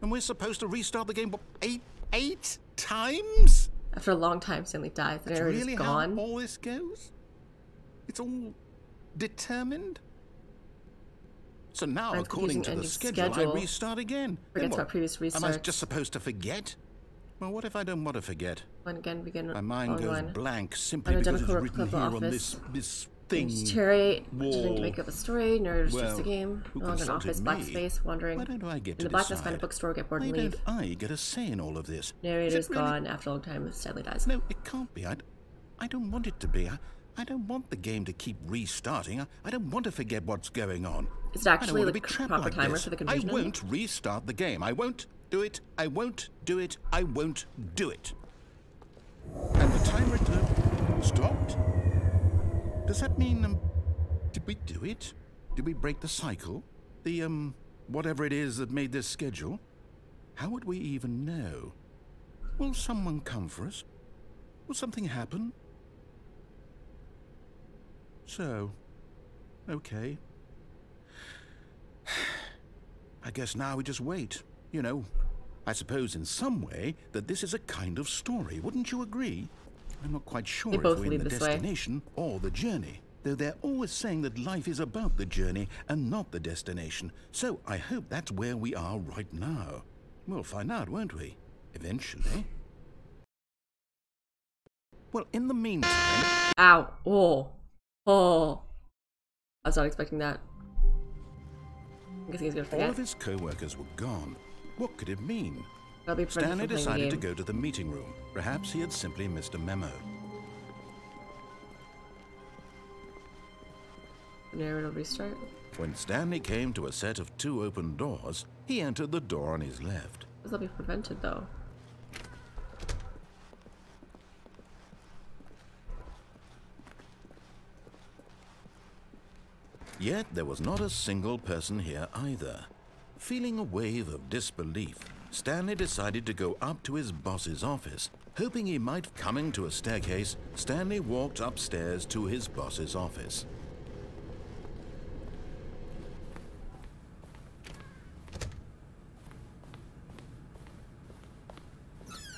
And we're supposed to restart the game, what, eight times? After a long time, Stanley dies. The narrator is gone. How all this goes? It's all determined? So now, according to the schedule, I restart again. Forgets about previous restarts. Am I just supposed to forget? Well, what if I don't want to forget? Begin My mind goes line. blank simply because it's written here on this thing. Terry wall. pretending to make up a story. Nerd is Well, just a game. who No longer an consulted office. Black me? space. Wandering. Why don't I get In to the blackness, decide? find a bookstore, get bored, Why and leave. don't I get a say in all of this? Narrator's Is it really- gone after a long time. Stanley dies. No, it can't be. I don't want it to be. I don't want the game to keep restarting. I don't want to forget what's going on. Is it actually I don't want the to be trapped proper like timer this. for the confusion? I won't restart the game. I won't do it. I won't do it. I won't do it. And the timer stopped? Does that mean, did we do it? Did we break the cycle? The, whatever it is that made this schedule? How would we even know? Will someone come for us? Will something happen? So, okay. I guess now we just wait. You know, I suppose in some way that this is a kind of story. Wouldn't you agree? I'm not quite sure They if both we're in lead the this way. destination or the journey. Though they're always saying that life is about the journey and not the destination. So I hope that's where we are right now. We'll find out, won't we? Eventually. Well, in the meantime... Ow. Oh. Oh. I was not expecting that. I guess he's gonna all forget. of his co-workers were gone. What could it mean? I'll be prevented Stanley from playing the decided to game. go to the meeting room. Perhaps he had simply missed a memo. Narrator restart. When Stanley came to a set of 2 open doors, he entered the door on his left. This will be prevented though. Yet there was not a single person here either. Feeling a wave of disbelief, Stanley decided to go up to his boss's office. Hoping he might coming to a staircase, Stanley walked upstairs to his boss's office.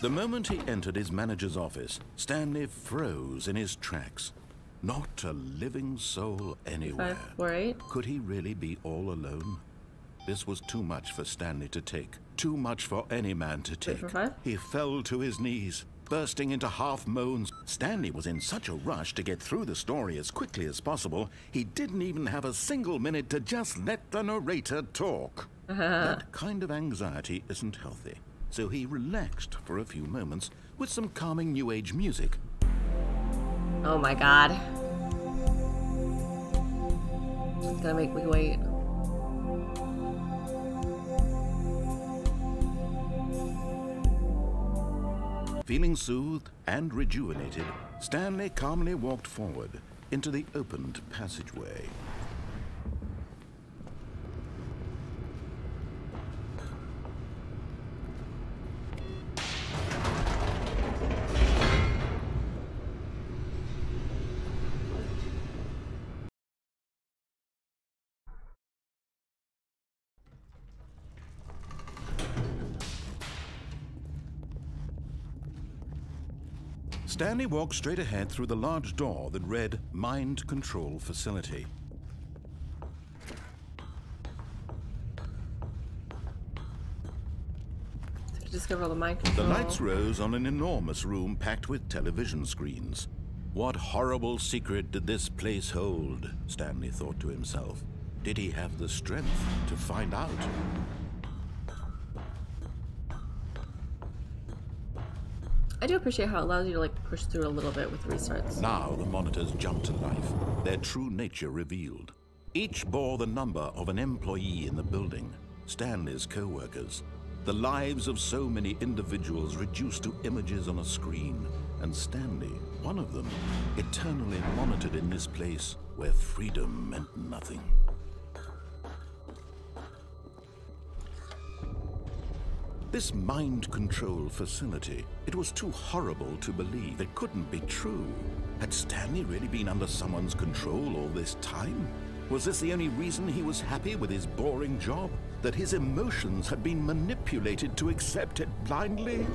The moment he entered his manager's office, Stanley froze in his tracks. Not a living soul anywhere. 548. Could he really be all alone? This was too much for Stanley to take. Too much for any man to take. 845. He fell to his knees, bursting into half moans. Stanley was in such a rush to get through the story as quickly as possible, he didn't even have a single minute to just let the narrator talk. That kind of anxiety isn't healthy. So he relaxed for a few moments with some calming New Age music. Oh my god. It's gonna make me wait. Feeling soothed and rejuvenated, Stanley calmly walked forward into the opened passageway. Stanley walked straight ahead through the large door that read Mind Control Facility. To discover all the mind The control. lights rose on an enormous room packed with television screens. What horrible secret did this place hold? Stanley thought to himself. Did he have the strength to find out? I do appreciate how it allows you to like push through a little bit with restarts. Now the monitors jumped to life, their true nature revealed. Each bore the number of an employee in the building, Stanley's co-workers. The lives of so many individuals reduced to images on a screen, and Stanley, one of them, eternally monitored in this place where freedom meant nothing. This mind control facility, it was too horrible to believe. It couldn't be true. Had Stanley really been under someone's control all this time? Was this the only reason he was happy with his boring job? That his emotions had been manipulated to accept it blindly?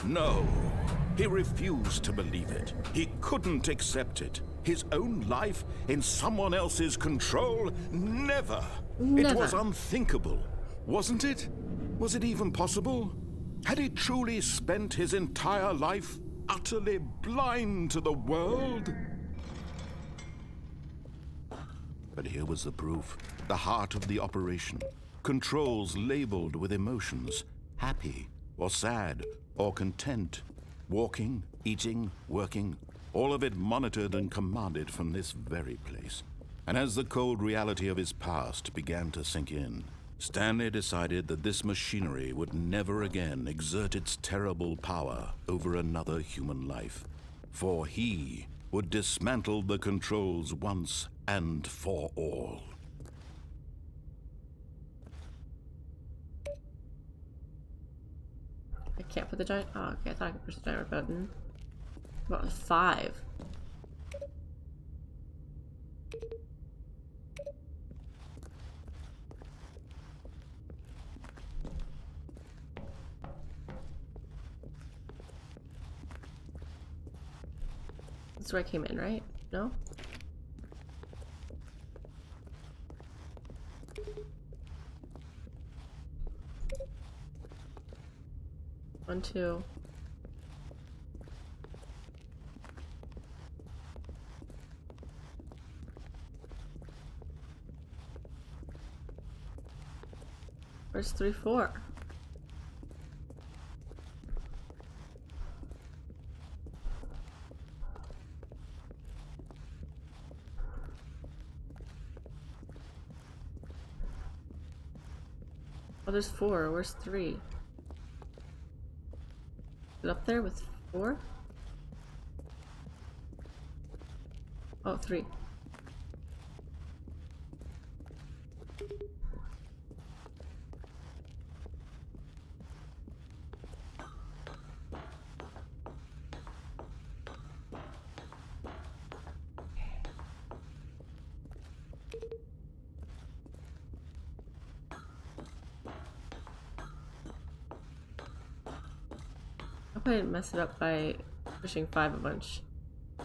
No, he refused to believe it. He couldn't accept it. His own life in someone else's control? Never. Never. It was unthinkable. Wasn't it? Was it even possible? Had he truly spent his entire life utterly blind to the world? But here was the proof. The heart of the operation. Controls labeled with emotions. Happy, or sad, or content. Walking, eating, working. All of it monitored and commanded from this very place. And as the cold reality of his past began to sink in, Stanley decided that this machinery would never again exert its terrible power over another human life. For he would dismantle the controls once and for all. I can't put the giant. Oh, okay. I thought I could push the giant button. What, 5? That's where I came in, right? No? One, two. Where's 3, 4? Oh, there's 4. Where's 3? Is it up there with 4? Oh, 3. I didn't mess it up by pushing 5 a bunch. I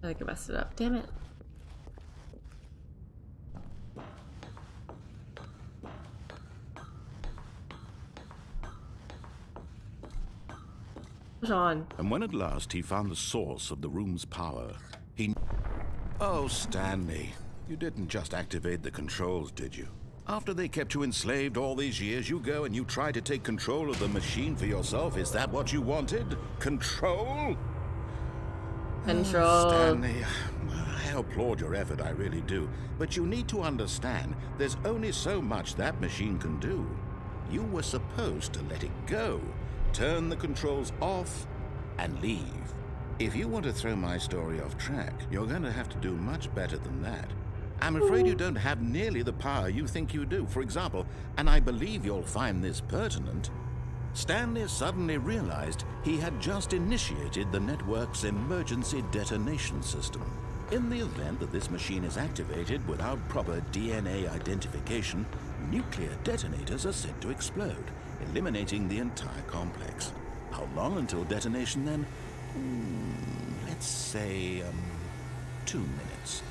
think I messed it up. Damn it. Push on. And when at last he found the source of the room's power, Oh, Stanley, you didn't just activate the controls, did you? After they kept you enslaved all these years, you go and you try to take control of the machine for yourself. Is that what you wanted? Control? Control. Oh, Stanley, I applaud your effort, I really do. But you need to understand, there's only so much that machine can do. You were supposed to let it go, turn the controls off, and leave. If you want to throw my story off track, you're going to have to do much better than that. I'm afraid you don't have nearly the power you think you do. For example, and I believe you'll find this pertinent, Stanley suddenly realized he had just initiated the network's emergency detonation system. In the event that this machine is activated without proper DNA identification, nuclear detonators are said to explode, eliminating the entire complex. How long until detonation then? Let's say, 2 minutes.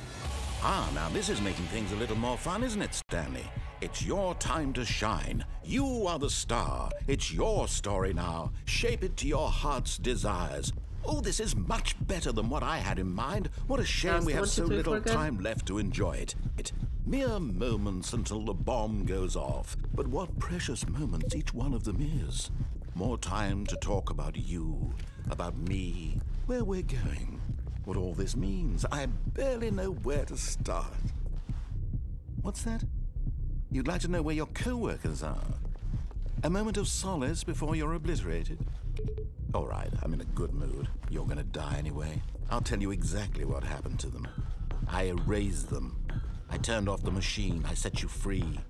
Ah, now this is making things a little more fun, isn't it, Stanley? It's your time to shine. You are the star. It's your story now. Shape it to your heart's desires. Oh, this is much better than what I had in mind. What a shame we have so little time left to enjoy it. Mere moments until the bomb goes off. But what precious moments each one of them is. More time to talk about you, about me, where we're going, what all this means. I barely know where to start. What's that? You'd like to know where your co-workers are? A moment of solace before you're obliterated? All right, I'm in a good mood. You're gonna die anyway. I'll tell you exactly what happened to them. I erased them. I turned off the machine. I set you free.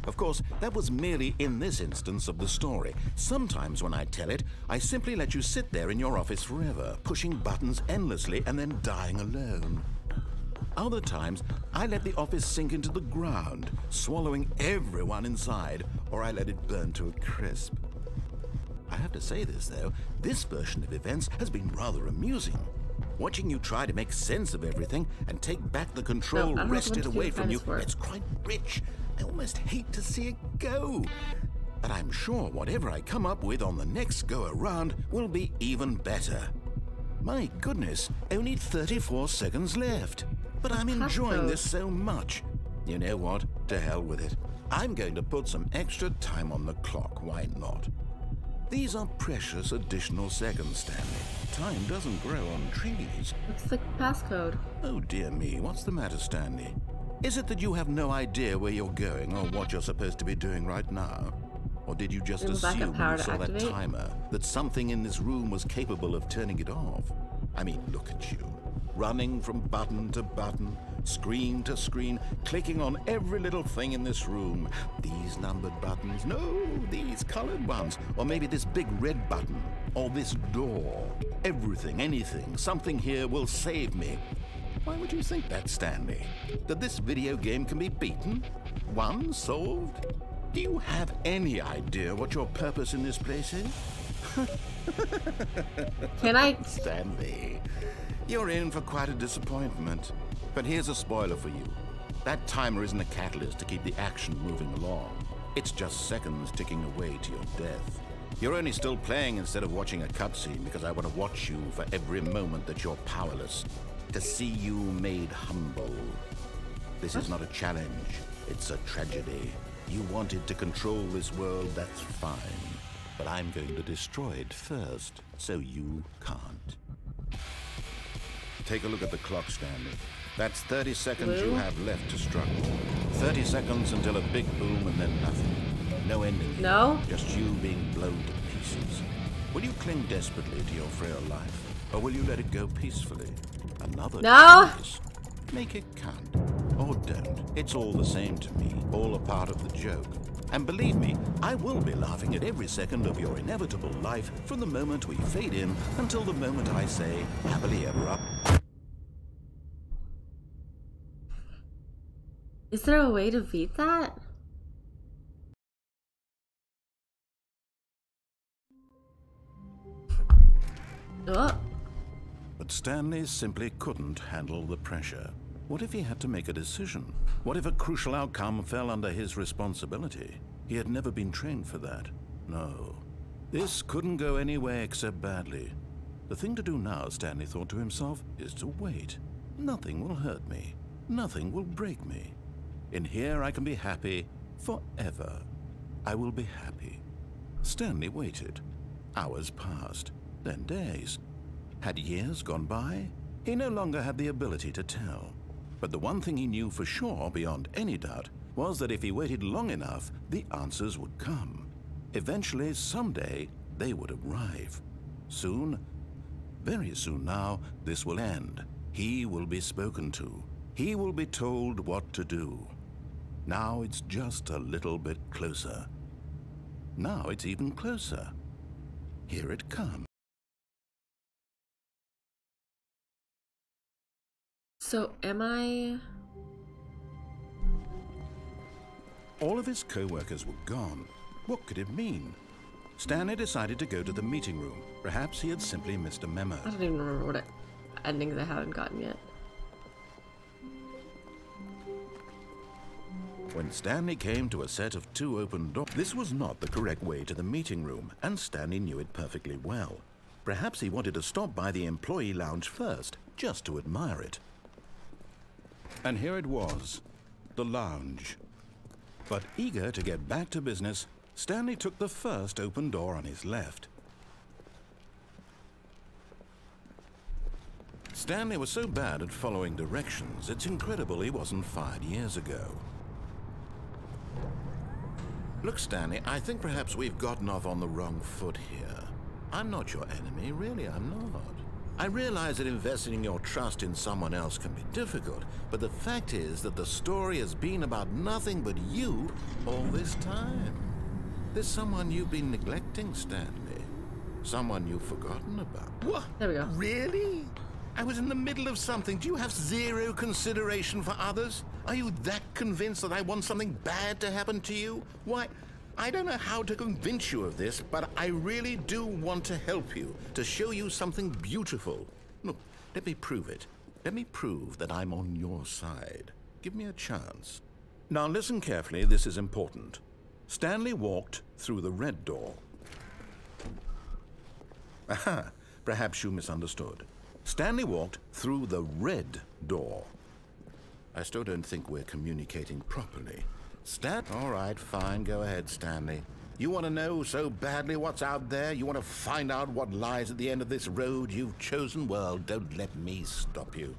Of course, that was merely in this instance of the story. Sometimes when I tell it, I simply let you sit there in your office forever, pushing buttons endlessly and then dying alone. Other times, I let the office sink into the ground, swallowing everyone inside, or I let it burn to a crisp. I have to say this, though, this version of events has been rather amusing. Watching you try to make sense of everything and take back the control No, I don't know wrested what to do away with from you, dinosaur. it's quite rich. I almost hate to see it go. But I'm sure whatever I come up with on the next go-around will be even better. My goodness, only 34 seconds left. But I'm enjoying this so much. You know what? To hell with it. I'm going to put some extra time on the clock. Why not? These are precious additional seconds, Stanley. Time doesn't grow on trees. What's the passcode? Oh dear me, what's the matter, Stanley? Is it that you have no idea where you're going or what you're supposed to be doing right now? Or did you just Remove backup assume when power you to saw that activate? timer that something in this room was capable of turning it off? I mean, look at you. Running from button to button, screen to screen, clicking on every little thing in this room. These numbered buttons, no, these colored ones. Or maybe this big red button, or this door. Everything, anything, something here will save me. Why would you think that, Stanley? That this video game can be beaten? Won? Solved? Do you have any idea what your purpose in this place is? Can I? Stanley, you're in for quite a disappointment. But here's a spoiler for you. That timer isn't a catalyst to keep the action moving along. It's just seconds ticking away to your death. You're only still playing instead of watching a cutscene because I want to watch you for every moment that you're powerless. To see you made humble. This is not a challenge. It's a tragedy. You wanted to control this world, that's fine. But I'm going to destroy it first, so you can't. Take a look at the clock, Stanley. That's 30 seconds you have left to struggle. 30 seconds until a big boom and then nothing. No ending. No? Just you being blown to pieces. Will you cling desperately to your frail life? Or will you let it go peacefully? Another No! choice. Make it count. Or don't. It's all the same to me. All a part of the joke. And believe me, I will be laughing at every second of your inevitable life from the moment we fade in until the moment I say, happily ever up. Is there a way to beat that? Oh. But Stanley simply couldn't handle the pressure. What if he had to make a decision? What if a crucial outcome fell under his responsibility? He had never been trained for that. No. This couldn't go anywhere except badly. The thing to do now, Stanley thought to himself, is to wait. Nothing will hurt me. Nothing will break me. In here I can be happy forever. I will be happy. Stanley waited. Hours passed, then days. Had years gone by? He no longer had the ability to tell. But the one thing he knew for sure, beyond any doubt, was that if he waited long enough, the answers would come. Eventually, someday, they would arrive. Soon, very soon now, this will end. He will be spoken to. He will be told what to do. Now it's just a little bit closer. Now it's even closer. Here it comes. So, am I... All of his co-workers were gone. What could it mean? Stanley decided to go to the meeting room. Perhaps he had simply missed a memo. I don't even remember what endings I haven't gotten yet. When Stanley came to a set of 2 open doors, this was not the correct way to the meeting room, and Stanley knew it perfectly well. Perhaps he wanted to stop by the employee lounge first, just to admire it. And here it was, the lounge. But eager to get back to business, Stanley took the first open door on his left. Stanley was so bad at following directions, it's incredible he wasn't fired years ago. Look, Stanley, I think perhaps we've gotten off on the wrong foot here. I'm not your enemy, really, I'm not. I realize that investing your trust in someone else can be difficult, but the fact is that the story has been about nothing but you all this time. There's someone you've been neglecting, Stanley. Someone you've forgotten about. What? There we go. Really? I was in the middle of something. Do you have zero consideration for others? Are you that convinced that I want something bad to happen to you? Why, I don't know how to convince you of this, but I really do want to help you, to show you something beautiful. Look, Let me prove it. Let me prove that I'm on your side. Give me a chance. Now listen carefully, this is important. Stanley walked through the red door. Aha, perhaps you misunderstood. Stanley walked through the red door. I still don't think we're communicating properly. All right, fine, go ahead, Stanley. You want to know so badly what's out there? You want to find out what lies at the end of this road you've chosen? Well, don't let me stop you.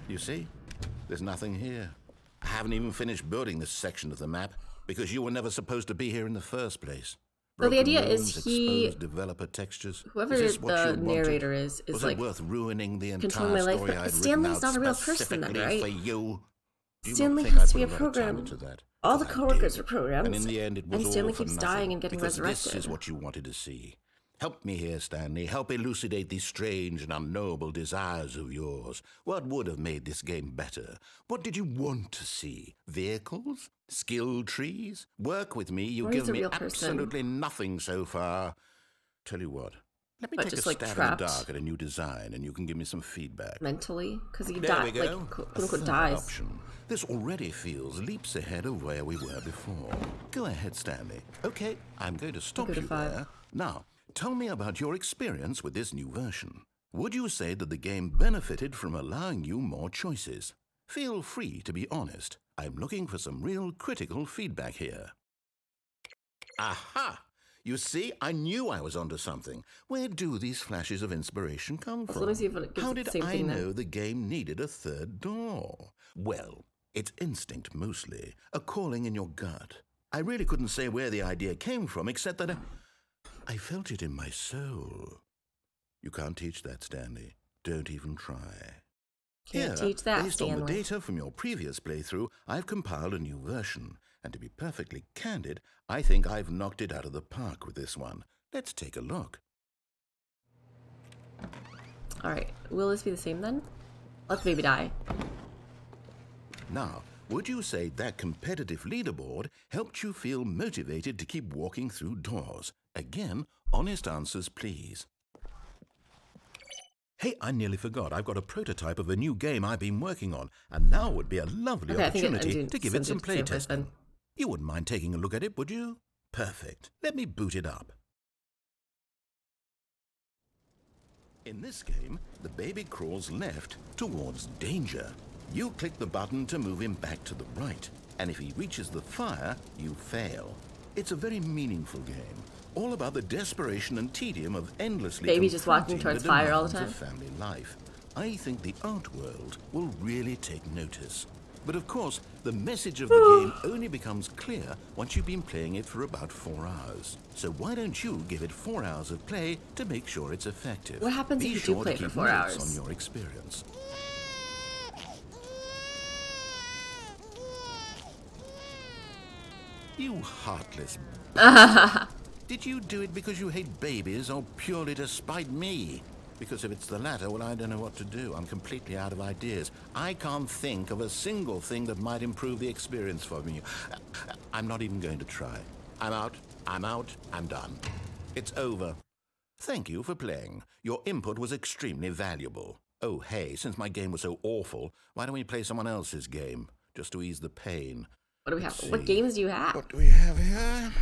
You see? There's nothing here. I haven't even finished building this section of the map because you were never supposed to be here in the first place. So the idea rooms, is he, exposed developer textures. whoever the narrator is was like it worth ruining the controlling entire my life. story But I'd Stanley's written not a real out person, then, specifically right? for you? Do you Stanley not think has I to be a put lot of time program. into that? All the I coworkers did. are programs, And in the end, it was and Stanley all for keeps nothing, dying and getting because resurrected. This is what you wanted to see. Help me here, Stanley. Help elucidate these strange and unknowable desires of yours. What would have made this game better? What did you want to see? Vehicles? Skill trees? Work with me. You've Or he's given a me real person. absolutely nothing so far. Tell you what. Let me But take just, a like, stab in trapped. the dark at a new design, and you can give me some feedback. Mentally, because he There died, we go. like quote A unquote third dies. option. This already feels leaps ahead of where we were before. Go ahead, Stanley. Okay, I'm going to stop Go to you 5. there. Now, tell me about your experience with this new version. Would you say that the game benefited from allowing you more choices? Feel free to be honest. I'm looking for some real critical feedback here. Aha! You see, I knew I was onto something. Where do these flashes of inspiration come So from? let me see if it gives How it the did same I thing then. know the game needed a third door? Well, it's instinct mostly, a calling in your gut. I really couldn't say where the idea came from, except that I felt it in my soul. You can't teach that, Stanley. Don't even try. Can't Here, teach that, based on the Stanley. data from your previous playthrough, I've compiled a new version. And to be perfectly candid, I think I've knocked it out of the park with this one. Let's take a look. Alright, will this be the same then? Let the baby die. Now, would you say that competitive leaderboard helped you feel motivated to keep walking through doors? Again, honest answers, please. Hey, I nearly forgot. I've got a prototype of a new game I've been working on, and now would be a lovely Okay, I think opportunity to give it some same place playtesting. then. You wouldn't mind taking a look at it, would you? Perfect. Let me boot it up. In this game, the baby crawls left towards danger. You click the button to move him back to the right, and if he reaches the fire, you fail. It's a very meaningful game, all about the desperation and tedium of endlessly Baby just walking confronting towards fire all the demands time? of family life. I think the art world will really take notice. But of course, the message of the game only becomes clear once you've been playing it for about 4 hours. So why don't you give it 4 hours of play to make sure it's effective? What happens Be if you sure do play to for keep 4 notes hours? on your experience. You heartless bastard. Did you do it because you hate babies or purely to spite me? Because if it's the latter, well, I don't know what to do. I'm completely out of ideas. I can't think of a single thing that might improve the experience for me. I'm not even going to try. I'm out. I'm done. It's over. Thank you for playing. Your input was extremely valuable. Oh, hey, since my game was so awful, why don't we play someone else's game? Just to ease the pain. What do we have? Let's What see. games do you have? What do we have here?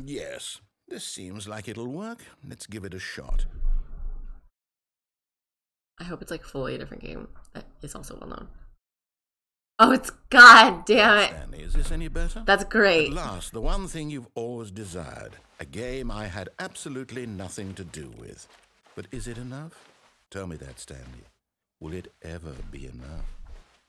Yes, this seems like it'll work. Let's give it a shot. I hope it's like fully a different game that is also well known. Oh, it's god damn it. Stanley, is this any better? That's great. At last, the one thing you've always desired. A game I had absolutely nothing to do with. But is it enough? Tell me that, Stanley. Will it ever be enough?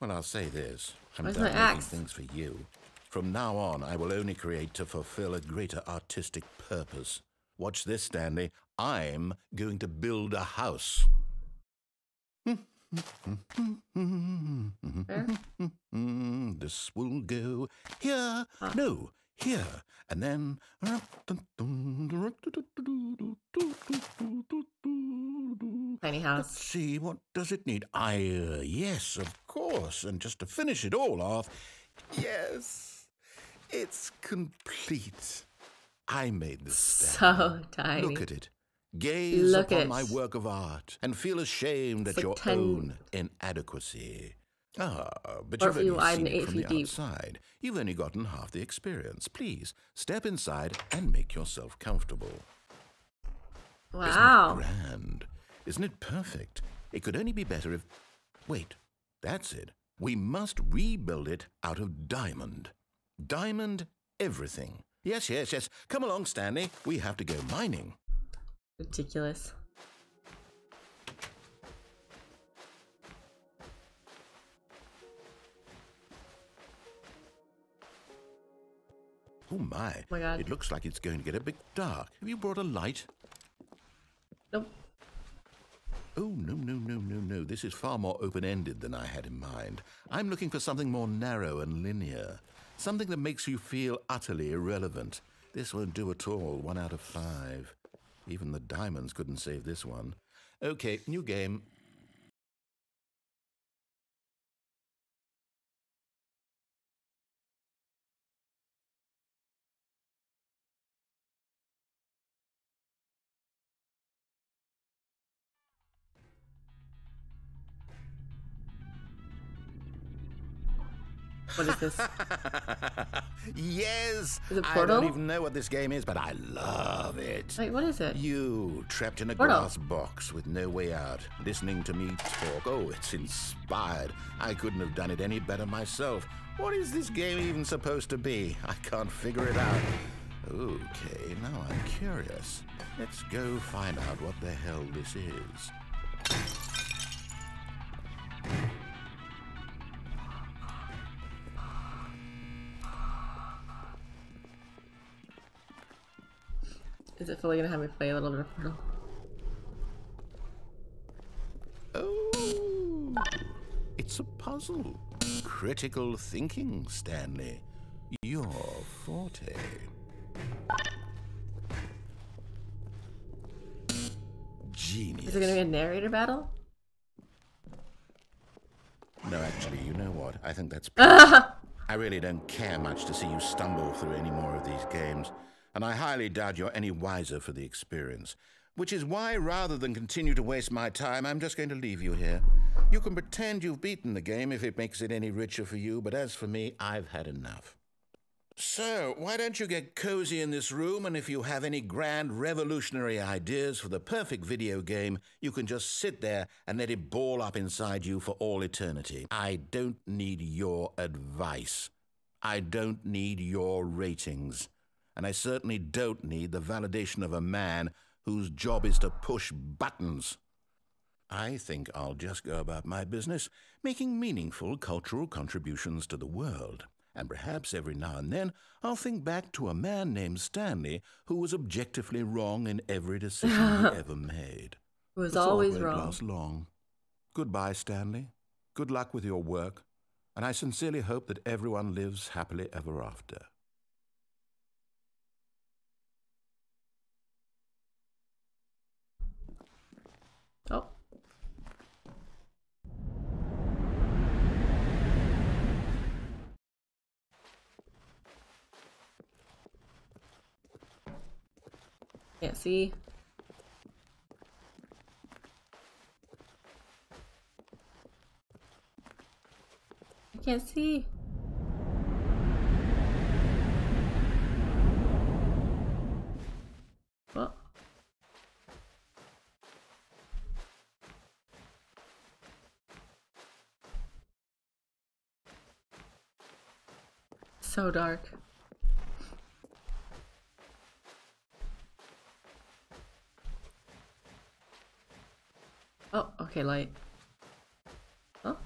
Well, I'll say this. I'm Where's done my making axe? things for you. From now on, I will only create to fulfill a greater artistic purpose. Watch this, Stanley. I'm going to build a house. Where? This will go here. No, here. And then... Tiny Let's house. see, what does it need? Yes, of course. And just to finish it all off, yes, it's complete. I made this So Stanley. tiny. Look at it. Gaze Look upon it. my work of art and feel ashamed It's at like your 10 own inadequacy. Ah, but Or you've if you only widen seen 8 it from feet the deep. outside. You've only gotten half the experience. Please, step inside and make yourself comfortable. Wow. Isn't it grand? Isn't it perfect? It could only be better if... Wait, that's it. We must rebuild it out of diamond. Diamond everything. Yes, yes, yes. Come along, Stanley. We have to go mining. Ridiculous. Oh my. Oh my God. It looks like it's going to get a bit dark. Have you brought a light? Nope. Oh, no, no, no, no, no. This is far more open-ended than I had in mind. I'm looking for something more narrow and linear. Something that makes you feel utterly irrelevant. This won't do at all. 1 out of 5. Even the diamonds couldn't save this one. Okay, new game. What is this? Yes! Is it I Portal? don't even know what this game is, but I love it. Wait, what is it? You, trapped in a Portal. glass box with no way out, listening to me talk. Oh, it's inspired. I couldn't have done it any better myself. What is this game even supposed to be? I can't figure it out. Okay, now I'm curious. Let's go find out what the hell this is. Is it fully gonna have me play a little bit of Portal? Oh, it's a puzzle. Critical thinking, Stanley. Your forte. Genius. Is it gonna be a narrator battle? No, actually, you know what? I think that's I really don't care much to see you stumble through any more of these games, and I highly doubt you're any wiser for the experience. Which is why, rather than continue to waste my time, I'm just going to leave you here. You can pretend you've beaten the game if it makes it any richer for you, but as for me, I've had enough. So, why don't you get cozy in this room, and if you have any grand revolutionary ideas for the perfect video game, you can just sit there and let it ball up inside you for all eternity. I don't need your advice. I don't need your ratings. And I certainly don't need the validation of a man whose job is to push buttons. I think I'll just go about my business, making meaningful cultural contributions to the world. And perhaps every now and then I'll think back to a man named Stanley who was objectively wrong in every decision he ever made. It was The thought always won't wrong. last long. Goodbye, Stanley. Good luck with your work, and I sincerely hope that everyone lives happily ever after. Oh. Can't see. I can't see. Well. So dark. Oh, okay, light. Oh.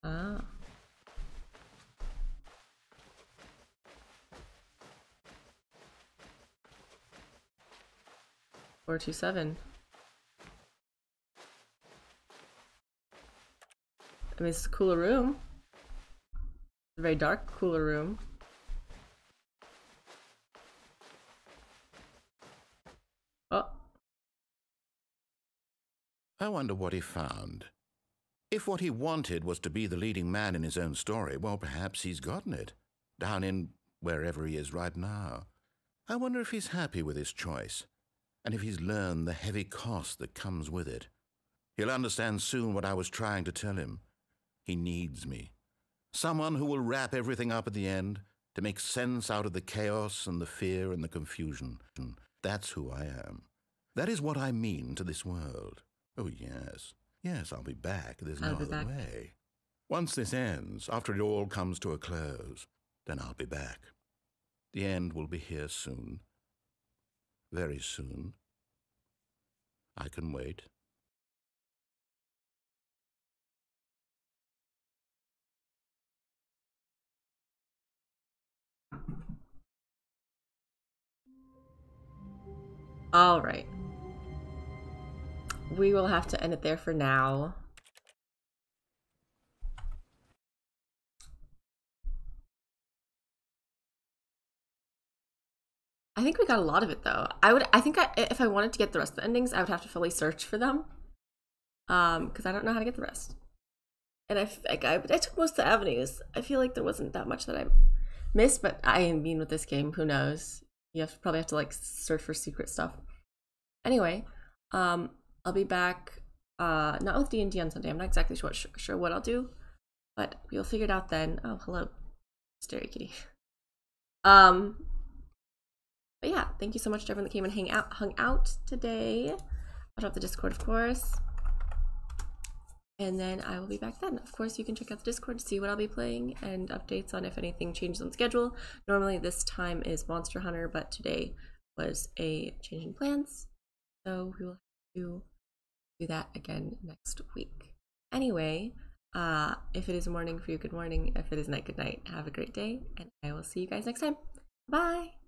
Ah. Four, 2, 7. I mean, it's a cooler room. A very dark, cooler room. Oh. I wonder what he found. If what he wanted was to be the leading man in his own story, well, perhaps he's gotten it. Down in wherever he is right now. I wonder if he's happy with his choice, and if he's learned the heavy cost that comes with it. He'll understand soon what I was trying to tell him. He needs me. Someone who will wrap everything up at the end, to make sense out of the chaos and the fear and the confusion. That's who I am. That is what I mean to this world. Oh, yes. Yes, I'll be back. There's no other way. Once this ends, after it all comes to a close, then I'll be back. The end will be here soon. Very soon. I can wait. All right. We will have to end it there for now. I think we got a lot of it though. If I wanted to get the rest of the endings, I would have to fully search for them. Because I don't know how to get the rest. And I took most of the avenues. I feel like there wasn't that much that I missed, but I mean with this game, who knows? You probably have to like search for secret stuff. Anyway, I'll be back not with D&D on Sunday. I'm not exactly sure what I'll do, but we'll figure it out then. Oh, hello, Starry Kitty. But yeah, thank you so much to everyone that came and hung out today. I'll drop the Discord, of course. And then I will be back then. Of course, you can check out the Discord to see what I'll be playing and updates on if anything changes on schedule. Normally this time is Monster Hunter, but today was a change in plans. So we will have to do that again next week. Anyway, if it is morning for you, good morning. If it is night, good night. Have a great day, and I will see you guys next time. Bye!